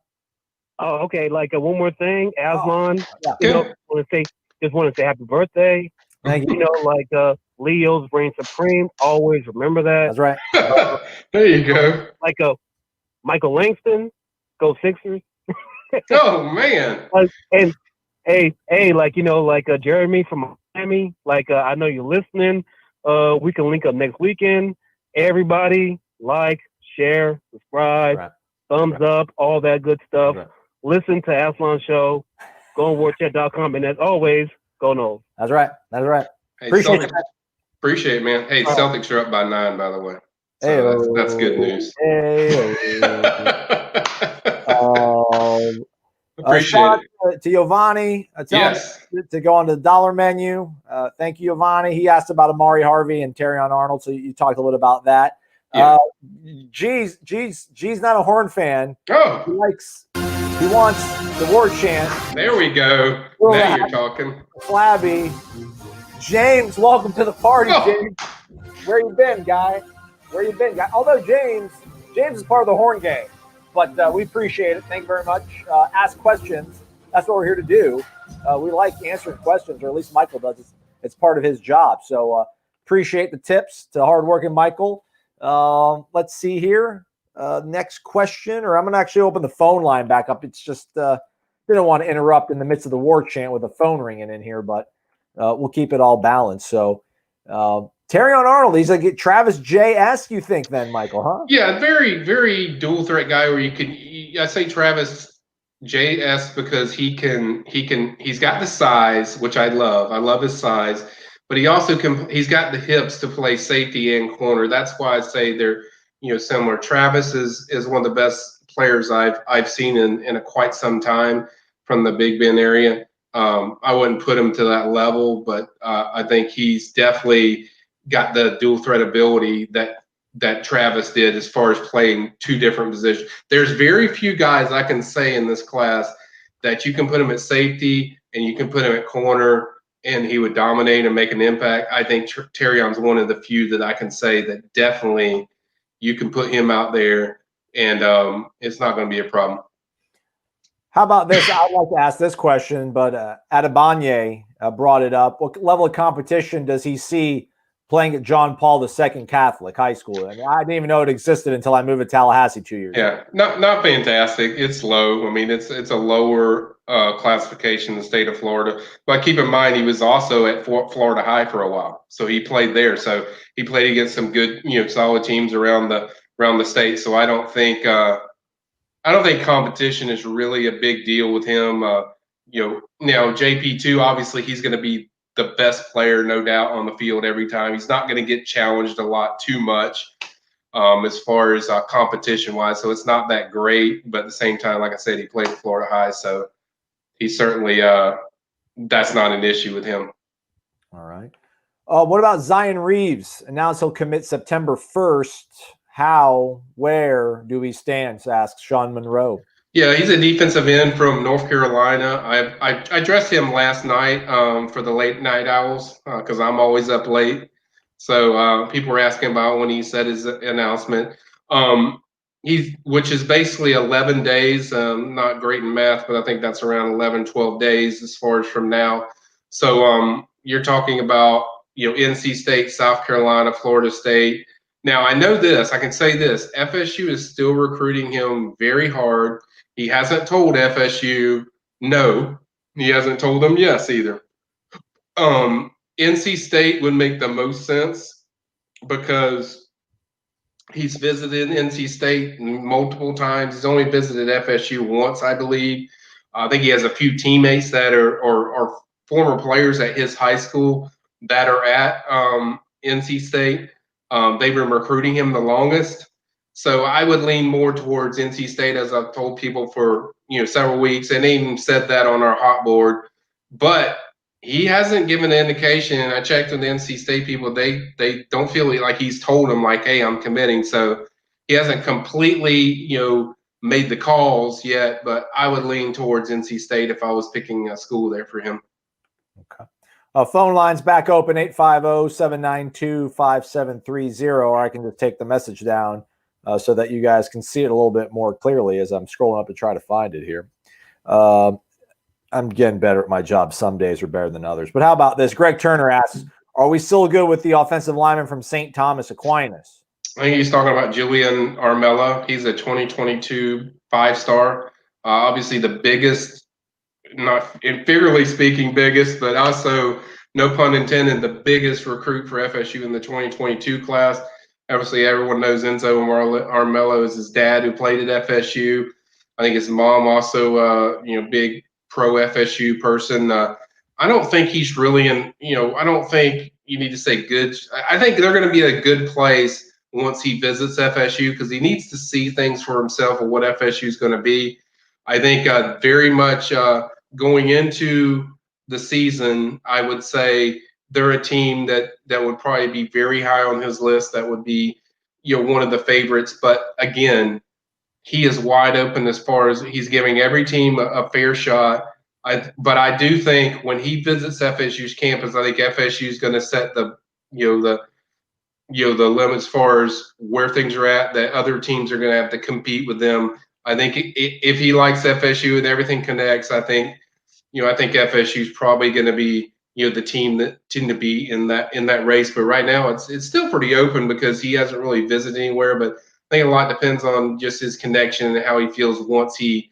Oh, okay. One more thing, Aslan. Yeah. Want to say happy birthday. Thank you. Leo's reign supreme. Always remember that. That's right. There you go. Michael Langston, go Sixers. Oh man. And hey, Jeremy from Miami. I know you're listening. We can link up next weekend. Everybody, share, subscribe, thumbs up, all that good stuff. Listen to Aslan Show. Go on Warchant.com, and as always, go Knowles. That's right. Hey, Appreciate it. Appreciate it, man. Hey, Celtics are up by 9, by the way. Hey, that's good news. Appreciate it. To Giovanni, yes. To go on to the dollar menu. Thank you, Giovanni. He asked about Amari Harvey and Terrion Arnold, so you talked a little about that. Yeah. G's not a Horn fan. Oh, He wants the Warchant. there we go. Well, Now you're talking. Flabby. James, welcome to the party, Oh. James. Where you been, guy? Although James is part of the Horn gang, but we appreciate it. Thank you very much. Ask questions. That's what we're here to do. We like answering questions, or at least Michael does. It's part of his job. So appreciate the tips to hardworking Michael. Let's see here. Next question, or I'm going to actually open the phone line back up. It's just didn't want to interrupt in the midst of the war chant with a phone ringing in here, but we'll keep it all balanced. So Terrion Arnold, he's like Travis J.S., you think then, Michael, huh? Yeah, very, very dual threat guy where I say Travis J.S. because he's got the size, which I love. I love his size, but he's got the hips to play safety and corner. That's why I say they're, similar. Travis is one of the best players I've seen in quite some time from the Big Bend area. I wouldn't put him to that level, but I think he's definitely got the dual threat ability that Travis did as far as playing two different positions. There's very few guys I can say in this class that you can put him at safety and you can put him at corner and he would dominate and make an impact. I think Terrion's one of the few that I can say that definitely you can put him out there and it's not going to be a problem. How about this? I'd like to ask this question, but Adebanye brought it up. What level of competition does he see playing at John Paul II Catholic High School? I didn't even know it existed until I moved to Tallahassee 2 years ago. Yeah, not fantastic. It's low. I mean, it's a lower classification in the state of Florida. But keep in mind, he was also at Florida High for a while, so he played there. So he played against some good, solid teams around the state. So I don't think competition is really a big deal with him. Now JP2, obviously he's going to be the best player, no doubt, on the field every time. He's not going to get challenged a lot too much as far as competition-wise. So it's not that great. But at the same time, like I said, he played at Florida High. So he certainly that's not an issue with him. All right. What about Zion Reeves? Announced he'll commit September 1st. How, where do we stand? Asks Sean Monroe. Yeah, he's a defensive end from North Carolina. I dressed him last night for the late night owls because I'm always up late. So people were asking about when he said his announcement. Which is basically 11 days. Not great in math, but I think that's around 11, 12 days as far as from now. So you're talking about NC State, South Carolina, Florida State. Now I know this. I can say this. FSU is still recruiting him very hard. He hasn't told FSU no. He hasn't told them yes either. NC State would make the most sense because he's visited NC State multiple times. He's only visited FSU once, I believe. I think he has a few teammates that are former players at his high school that are at NC State. They've been recruiting him the longest. So I would lean more towards NC State, as I've told people for several weeks, and even said that on our hot board. But he hasn't given an indication, and I checked with the NC State people. They don't feel like he's told them like, hey, I'm committing. So he hasn't completely made the calls yet. But I would lean towards NC State if I was picking a school there for him. Okay. Phone lines back open, 850-792-5730, or I can just take the message down so that you guys can see it a little bit more clearly as I'm scrolling up to try to find it here. I'm getting better at my job. Some days are better than others. But how about this? Greg Turner asks, are we still good with the offensive lineman from St. Thomas Aquinas? I think he's talking about Julian Armella. He's a 2022 5-star. Obviously the biggest, not figuratively speaking biggest, but also, no pun intended, the biggest recruit for FSU in the 2022 class. Obviously, everyone knows Enzo Armello is his dad who played at FSU. I think his mom also, big pro FSU person. I don't think he's really I don't think you need to say good. I think they're going to be a good place once he visits FSU because he needs to see things for himself of what FSU is going to be. I think very much going into the season, I would say they're a team that would probably be very high on his list. That would be, one of the favorites. But again, he is wide open as far as he's giving every team a fair shot. But I do think when he visits FSU's campus, I think FSU is going to set the limit as far as where things are at. That other teams are going to have to compete with them. I think if he likes FSU and everything connects, I think FSU is probably going to be the team to be in that race. But right now it's still pretty open because he hasn't really visited anywhere. But I think a lot depends on just his connection and how he feels once he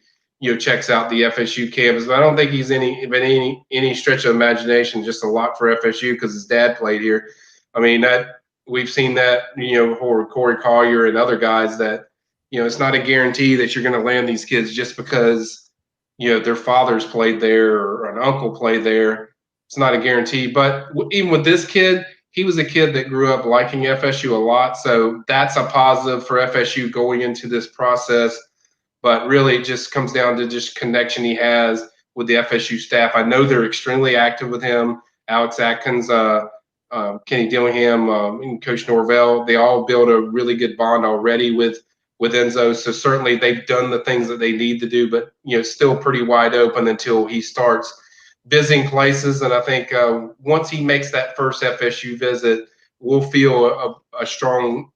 checks out the FSU campus. But I don't think he's any stretch of imagination, just a lot for FSU because his dad played here. I mean, that we've seen that for Corey Collier and other guys that it's not a guarantee that you're going to land these kids just because their fathers played there or an uncle played there. It's not a guarantee. But even with this kid, he was a kid that grew up liking FSU a lot, so that's a positive for FSU going into this process. But really, it just comes down to just connection he has with the FSU staff. I know they're extremely active with him. Alex Atkins, Kenny Dillingham, and Coach Norvell, they all build a really good bond already with Enzo. So certainly they've done the things that they need to do, but still pretty wide open until he starts visiting places. And I think once he makes that first FSU visit, we'll feel a strong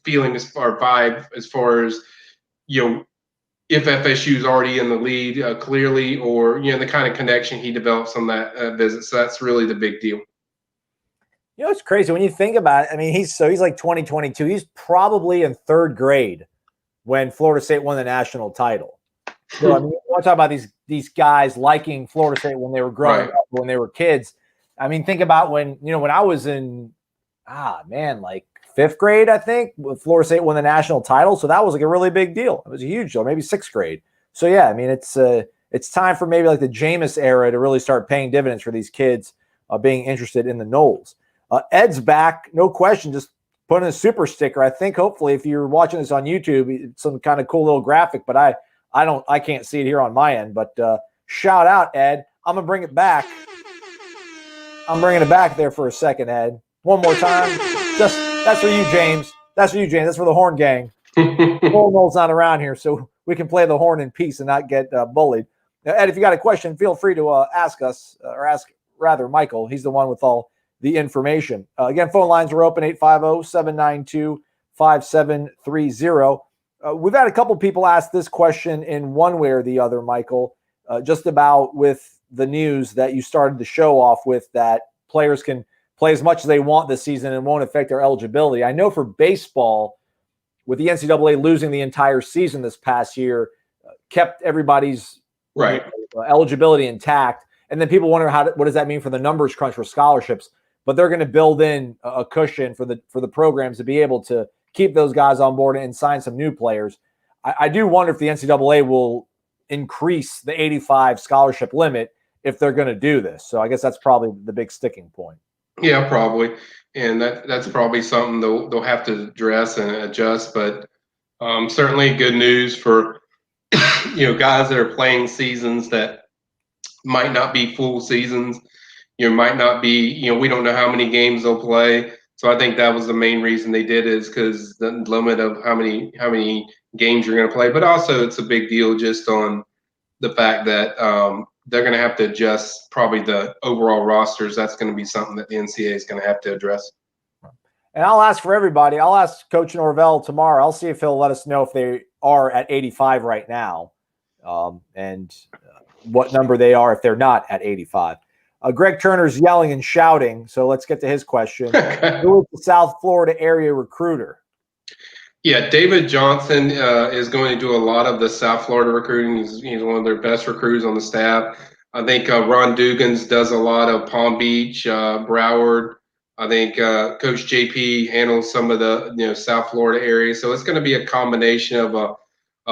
feeling or vibe as far as if FSU is already in the lead clearly, or the kind of connection he develops on that visit. So that's really the big deal. It's crazy when you think about it. I mean, he's like 2022. He's probably in third grade when Florida State won the national title. So I mean, you want to talk about these guys liking Florida State when they were growing up, when they were kids. I mean, think about when I was in like fifth grade, I think, when Florida State won the national title. So that was like a really big deal. It was a huge deal, maybe sixth grade. So yeah, I mean, it's time for maybe like the Jameis era to really start paying dividends for these kids being interested in the Knowles. Ed's back, no question, just putting a super sticker. I think hopefully if you're watching this on YouTube, it's some kind of cool little graphic, but I can't see it here on my end. But shout out, Ed. I'm gonna bring it back. I'm bringing it back there for a second, Ed. One more time. That's for you, James. That's for you, James. That's for the horn gang. Knowles not around here, so we can play the horn in peace and not get bullied. Now, Ed, if you got a question, feel free to ask us, or ask rather Michael. He's the one with all the information. Again, phone lines are open, 850-792-5730. We've had a couple people ask this question in one way or the other, Michael, just about with the news that you started the show off with, that players can play as much as they want this season and won't affect their eligibility. I know for baseball, with the NCAA losing the entire season this past year, kept everybody's eligibility intact. And then people wonder what does that mean for the numbers crunch for scholarships? But they're going to build in a cushion for the programs to be able to keep those guys on board and sign some new players. I do wonder if the NCAA will increase the 85 scholarship limit if they're going to do this. So I guess that's probably the big sticking point. Yeah, probably. And that's probably something they'll have to address and adjust. But certainly good news for guys that are playing seasons that might not be full seasons. Might not be, we don't know how many games they'll play. So I think that was the main reason they did it, is because the limit of how many games you're going to play. But also it's a big deal just on the fact that they're going to have to adjust probably the overall rosters. That's going to be something that the NCAA is going to have to address. And I'll ask for everybody. I'll ask Coach Norvell tomorrow. I'll see if he'll let us know if they are at 85 right now, and what number they are if they're not at 85. Greg Turner's yelling and shouting, so let's get to his question. Who is the South Florida area recruiter? Yeah, David Johnson is going to do a lot of the South Florida recruiting. He's one of their best recruiters on the staff. I think Ron Dugans does a lot of Palm Beach, Broward. I think Coach JP handles some of the South Florida area. So it's going to be a combination of a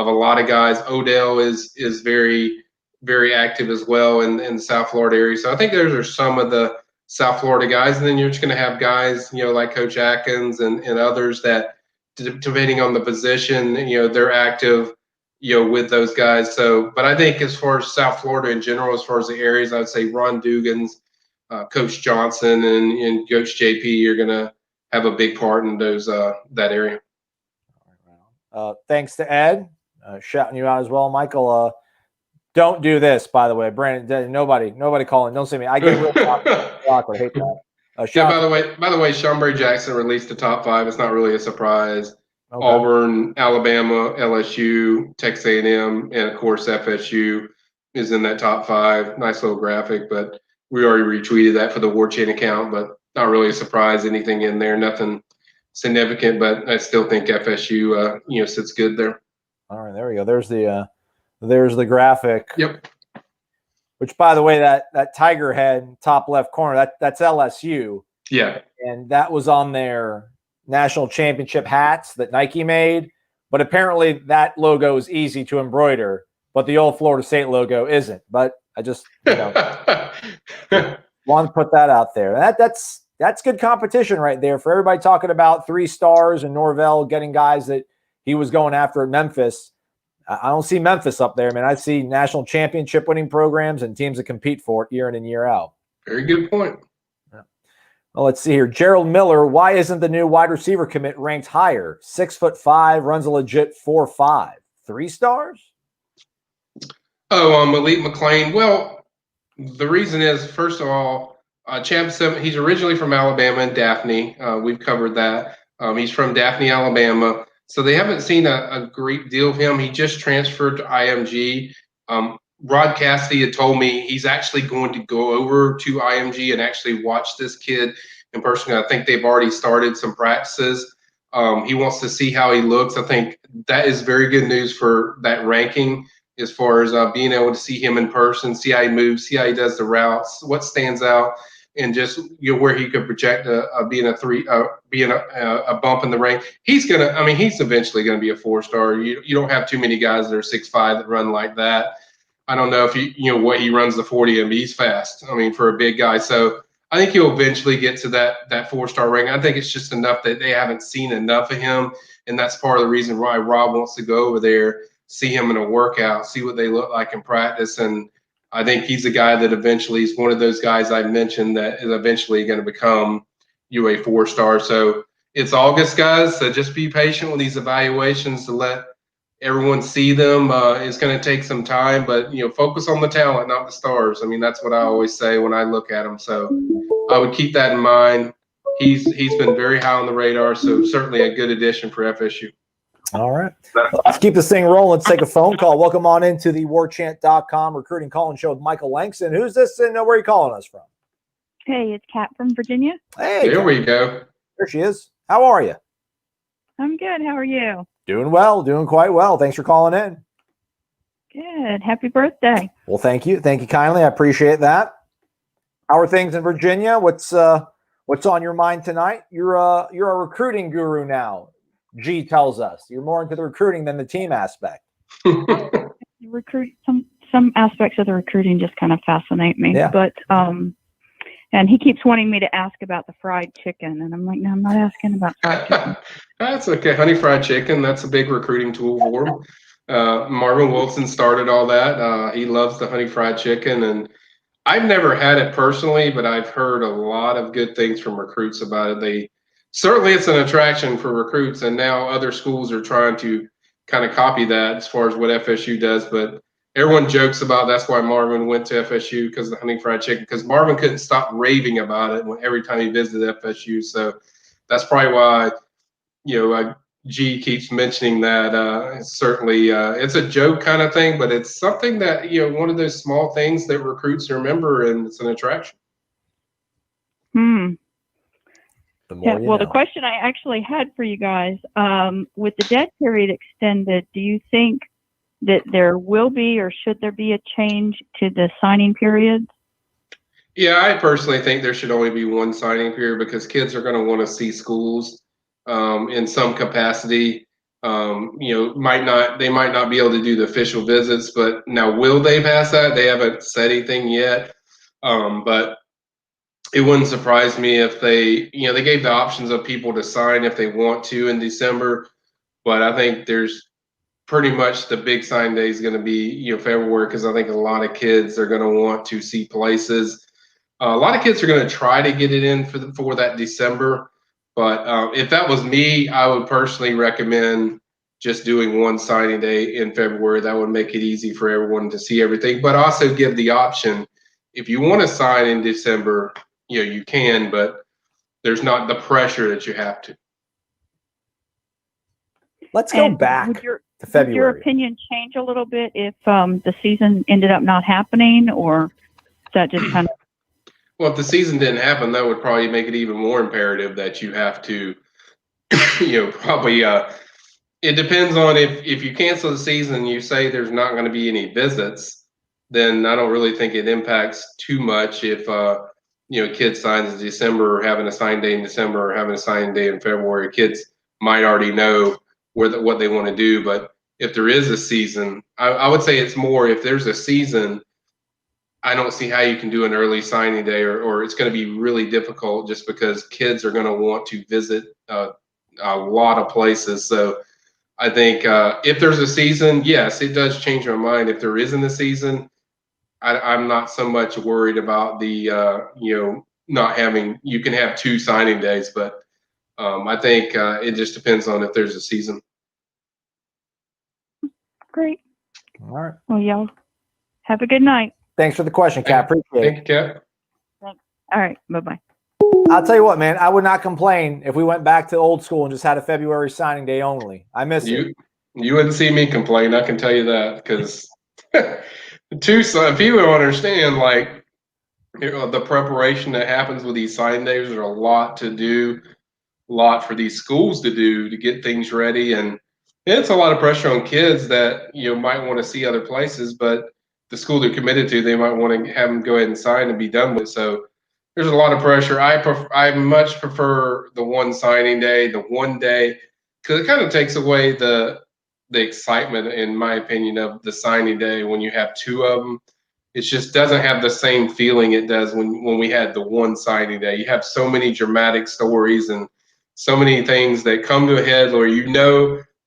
lot of guys. Odell is very, very active as well in the South Florida area. So I think those are some of the South Florida guys. And then you're just going to have guys, like Coach Atkins and others that, depending on the position, they're active, with those guys. So, but I think as far as South Florida in general, as far as the areas, I would say Ron Dugans, Coach Johnson, and Coach JP, you're going to have a big part in those that area. Thanks to Ed, shouting you out as well, Michael. Don't do this, by the way, Brandon. Nobody calling. Don't say me. I get real awkward. I hate that. Yeah. By the way, Shambre Jackson released the top 5. It's not really a surprise. Okay. Auburn, Alabama, LSU, Texas A&M, and of course FSU is in that top 5. Nice little graphic, but we already retweeted that for the Warchant account. But not really a surprise. Anything in there? Nothing significant. But I still think FSU, sits good there. All right, there we go. There's the graphic. Yep. Which, by the way, that tiger head top left corner, that's LSU. Yeah. And that was on their national championship hats that Nike made. But apparently that logo is easy to embroider, but the old Florida State logo isn't. But I just want to put that out there. That's good competition right there for everybody talking about 3 stars and Norvell getting guys that he was going after at Memphis. I don't see Memphis up there, man. I see national championship winning programs and teams that compete for it year in and year out. Very good point. Yeah. Well, let's see here. Gerald Miller, why isn't the new wide receiver commit ranked higher? 6'5", runs a legit 4.5. 3 stars? Oh, Malik McLean. Well, the reason is, first of all, Champ 7, he's originally from Alabama and Daphne. We've covered that. He's from Daphne, Alabama. So they haven't seen a great deal of him. He just transferred to IMG. Rod Cassidy had told me he's actually going to go over to IMG and actually watch this kid in person. I think they've already started some practices. He wants to see how he looks. I think that is very good news for that ranking as far as being able to see him in person, see how he moves, see how he does the routes, what stands out, and just where he could project being a bump in the rank. He's eventually gonna be a 4-star. You don't have too many guys that are 6'5" that run like that. I don't know if what he runs the 40 in, but he's fast. I mean, for a big guy. So I think he'll eventually get to that 4-star rank. I think it's just enough that they haven't seen enough of him, and that's part of the reason why Rob wants to go over there, see him in a workout, see what they look like in practice. And I think he's a guy that eventually is one of those guys I mentioned that is eventually going to become a 4-star. So it's August, guys. So just be patient with these evaluations to let everyone see them. It's going to take some time, but focus on the talent, not the stars. I mean, that's what I always say when I look at him. So I would keep that in mind. He's been very high on the radar, so certainly a good addition for FSU. All right. Let's keep this thing rolling. Let's take a phone call. Welcome on into the warchant.com recruiting call-in show with Michael Langston. Who's this and where are you calling us from? Hey, it's Kat from Virginia. Hey. There we go. There she is. How are you? I'm good. How are you? Doing well. Doing quite well. Thanks for calling in. Good. Happy birthday. Well, thank you. Thank you kindly. I appreciate that. How are things in Virginia? What's on your mind tonight? You're a recruiting guru now. G tells us you're more into the recruiting than the team aspect. Some aspects of the recruiting just kind of fascinate me. Yeah. But and he keeps wanting me to ask about the fried chicken, and I'm like, no, I'm not asking about fried chicken. That's okay. Honey fried chicken. That's a big recruiting tool for him. Marvin Wilson started all that. He loves the honey fried chicken, and I've never had it personally, but I've heard a lot of good things from recruits about it. Certainly it's an attraction for recruits, and now other schools are trying to kind of copy that as far as what FSU does. But everyone jokes about that's why Marvin went to FSU, because of the honey fried chicken, because Marvin couldn't stop raving about it every time he visited FSU. So that's probably why, G keeps mentioning that. Certainly it's a joke kind of thing, but it's something that, one of those small things that recruits remember, and it's an attraction. The question I actually had for you guys, with the dead period extended, do you think that there will be or should there be a change to the signing period? Yeah, I personally think there should only be one signing period, because kids are going to want to see schools in some capacity. They might not be able to do the official visits, but now will they pass that? They haven't said anything yet, but it wouldn't surprise me if they gave the options of people to sign if they want to in December. But I think there's pretty much the big sign day is going to be, February, because I think a lot of kids are going to want to see places. A lot of kids are going to try to get it in for that December. But if that was me, I would personally recommend just doing one signing day in February. That would make it easy for everyone to see everything, but also give the option. If you want to sign in December, you can, but there's not the pressure that you have to. Let's go back to February. Would your opinion change a little bit if the season ended up not happening, or is that just kind of? Well, if the season didn't happen, that would probably make it even more imperative that you have to, probably. It depends on if you cancel the season and you say there's not going to be any visits, then I don't really think it impacts too much if a kid signs in December, or having a sign day in December, or having a sign day in February. Kids might already know what they want to do. But if there is a season, I would say it's more if there's a season. I don't see how you can do an early signing day, or it's going to be really difficult just because kids are going to want to visit a lot of places. So I think if there's a season, yes, it does change my mind. If there isn't a season, I'm not so much worried about the not having. You can have 2 signing days, but I think it just depends on if there's a season. Great. All right. Well, y'all have a good night. Thanks for the question, Kat. Appreciate it. Thank you, Kat. Thanks. All right. Bye-bye. I'll tell you what, man. I would not complain if we went back to old school and just had a February signing day only. I miss it. You wouldn't see me complain. I can tell you that, because people don't understand, like, the preparation that happens with these signing days. There's a lot to do, a lot for these schools to do to get things ready, and it's a lot of pressure on kids that might want to see other places, but the school they're committed to, they might want to have them go ahead and sign and be done with. So there's a lot of pressure. I much prefer the one signing day, the one day, because it kind of takes away the excitement, in my opinion, of the signing day when you have 2 of them. It just doesn't have the same feeling it does when we had the one signing day. You have so many dramatic stories and so many things that come to a head where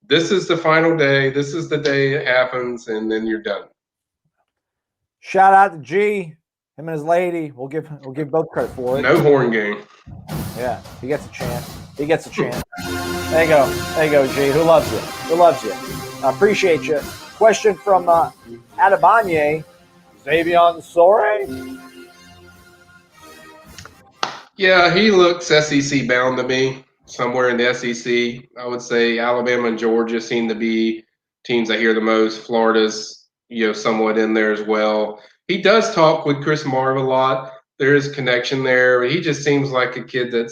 this is the final day, this is the day it happens, and then you're done. Shout out to G, him and his lady. We'll give both credit for it. No horn game. Yeah, he gets a chance. There you go, G. Who loves you? I appreciate you. Question from Adabanye. Xavier Sore? Yeah, he looks SEC bound to me. Somewhere in the SEC, I would say Alabama and Georgia seem to be teams I hear the most. Florida's somewhat in there as well. He does talk with Chris Marv a lot. There is a connection there. He just seems like a kid that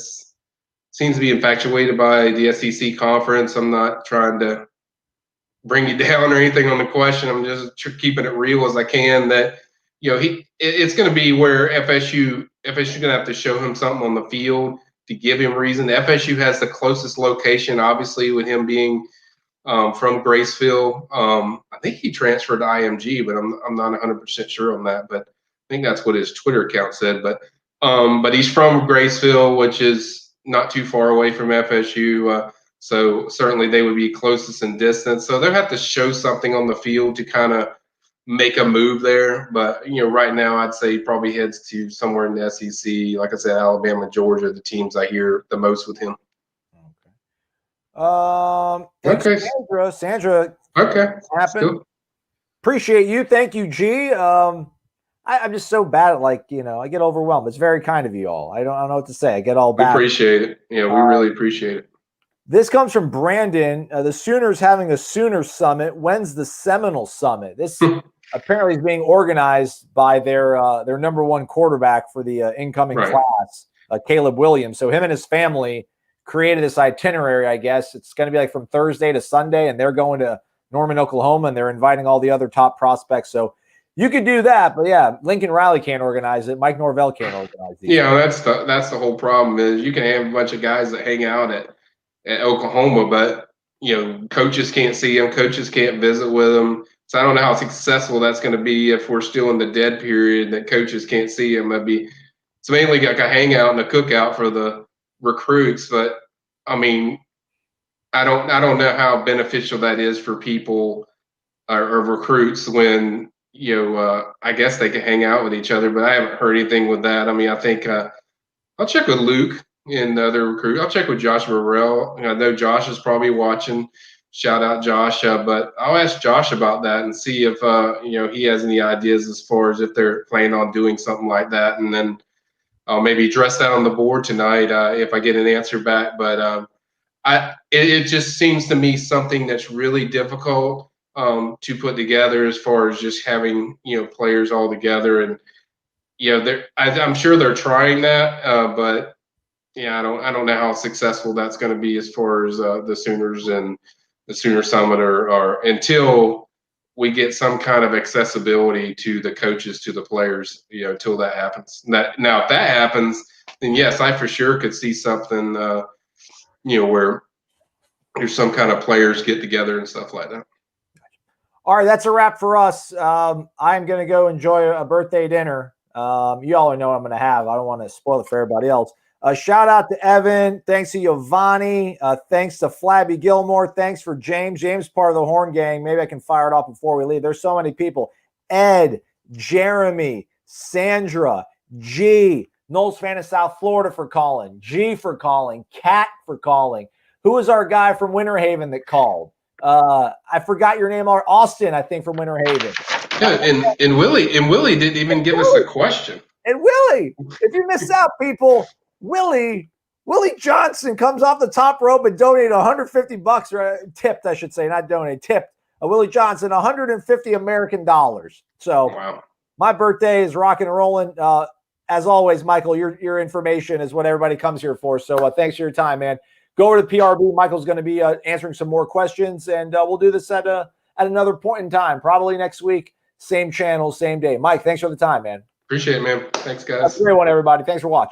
seems to be infatuated by the SEC conference. I'm not trying to bring you down or anything on the question. I'm just keeping it real as I can. That it's going to be where FSU going to have to show him something on the field to give him reason. FSU has the closest location, obviously, with him being from Graceville. I think he transferred to IMG, but I'm not 100% sure on that. But I think that's what his Twitter account said. But he's from Graceville, which is not too far away from FSU. So certainly they would be closest in distance. So they'll have to show something on the field to kind of make a move there. But right now I'd say he probably heads to somewhere in the SEC. Like I said, Alabama, Georgia, the teams I hear the most with him. Okay. Sandra. Okay. Happened. Appreciate you. Thank you, G. I'm just so bad at I get overwhelmed. It's very kind of you all. I don't know what to say. I get all bad. We appreciate it. Yeah, we really appreciate it. This comes from Brandon. The Sooners having a Sooners Summit. When's the Seminole Summit? This apparently is being organized by their number 1 quarterback for the incoming class, Caleb Williams. So him and his family created this itinerary, I guess. It's going to be from Thursday to Sunday, and they're going to Norman, Oklahoma, and they're inviting all the other top prospects. So you could do that, but yeah, Lincoln Riley can't organize it. Mike Norvell can't organize it. Yeah, that's the whole problem is you can have a bunch of guys that hang out at Oklahoma, but coaches can't see them, coaches can't visit with them. So I don't know how successful that's going to be if we're still in the dead period that coaches can't see them. It's mainly like a hangout and a cookout for the recruits, but I mean, I don't know how beneficial that is for people or recruits when I guess they can hang out with each other, but I haven't heard anything with that. I mean, I think I'll check with Luke and other recruit. I'll check with Josh Burrell. I know Josh is probably watching. Shout out Josh, but I'll ask Josh about that and see if he has any ideas as far as if they're planning on doing something like that, and then I'll maybe address that on the board tonight if I get an answer back. But it just seems to me something that's really difficult to put together as far as just having players all together, and I'm sure they're trying that, but I don't know how successful that's going to be as far as the Sooners and the Sooner Summit are until we get some kind of accessibility to the coaches, to the players, until that happens. Now, if that happens, then yes, I for sure could see something, where there's some kind of players get together and stuff like that. All right, that's a wrap for us. I'm going to go enjoy a birthday dinner. You all know what I'm going to have. I don't want to spoil it for everybody else. Shout out to Evan. Thanks to Giovanni. Thanks to Flabby Gilmore. Thanks for James. James, part of the Horn Gang. Maybe I can fire it off before we leave. There's so many people. Ed, Jeremy, Sandra, G, Knowles fan of South Florida for calling, G for calling, Kat for calling. Who was our guy from Winter Haven that called? I forgot your name. Austin, I think, from Winter Haven. Yeah, and Willie didn't even give us a question. And Willie, if you miss out, people, Willie Johnson comes off the top rope and donated $150, or tipped, I should say, not donated, tipped. Willie Johnson, $150 American dollars. So wow. My birthday is rocking and rolling. As always, Michael, your information is what everybody comes here for. So thanks for your time, man. Go over to PRB. Michael's going to be answering some more questions, and we'll do this at another point in time, probably next week. Same channel, same day. Mike, thanks for the time, man. Appreciate it, man. Thanks, guys. That's a great one, everybody. Thanks for watching.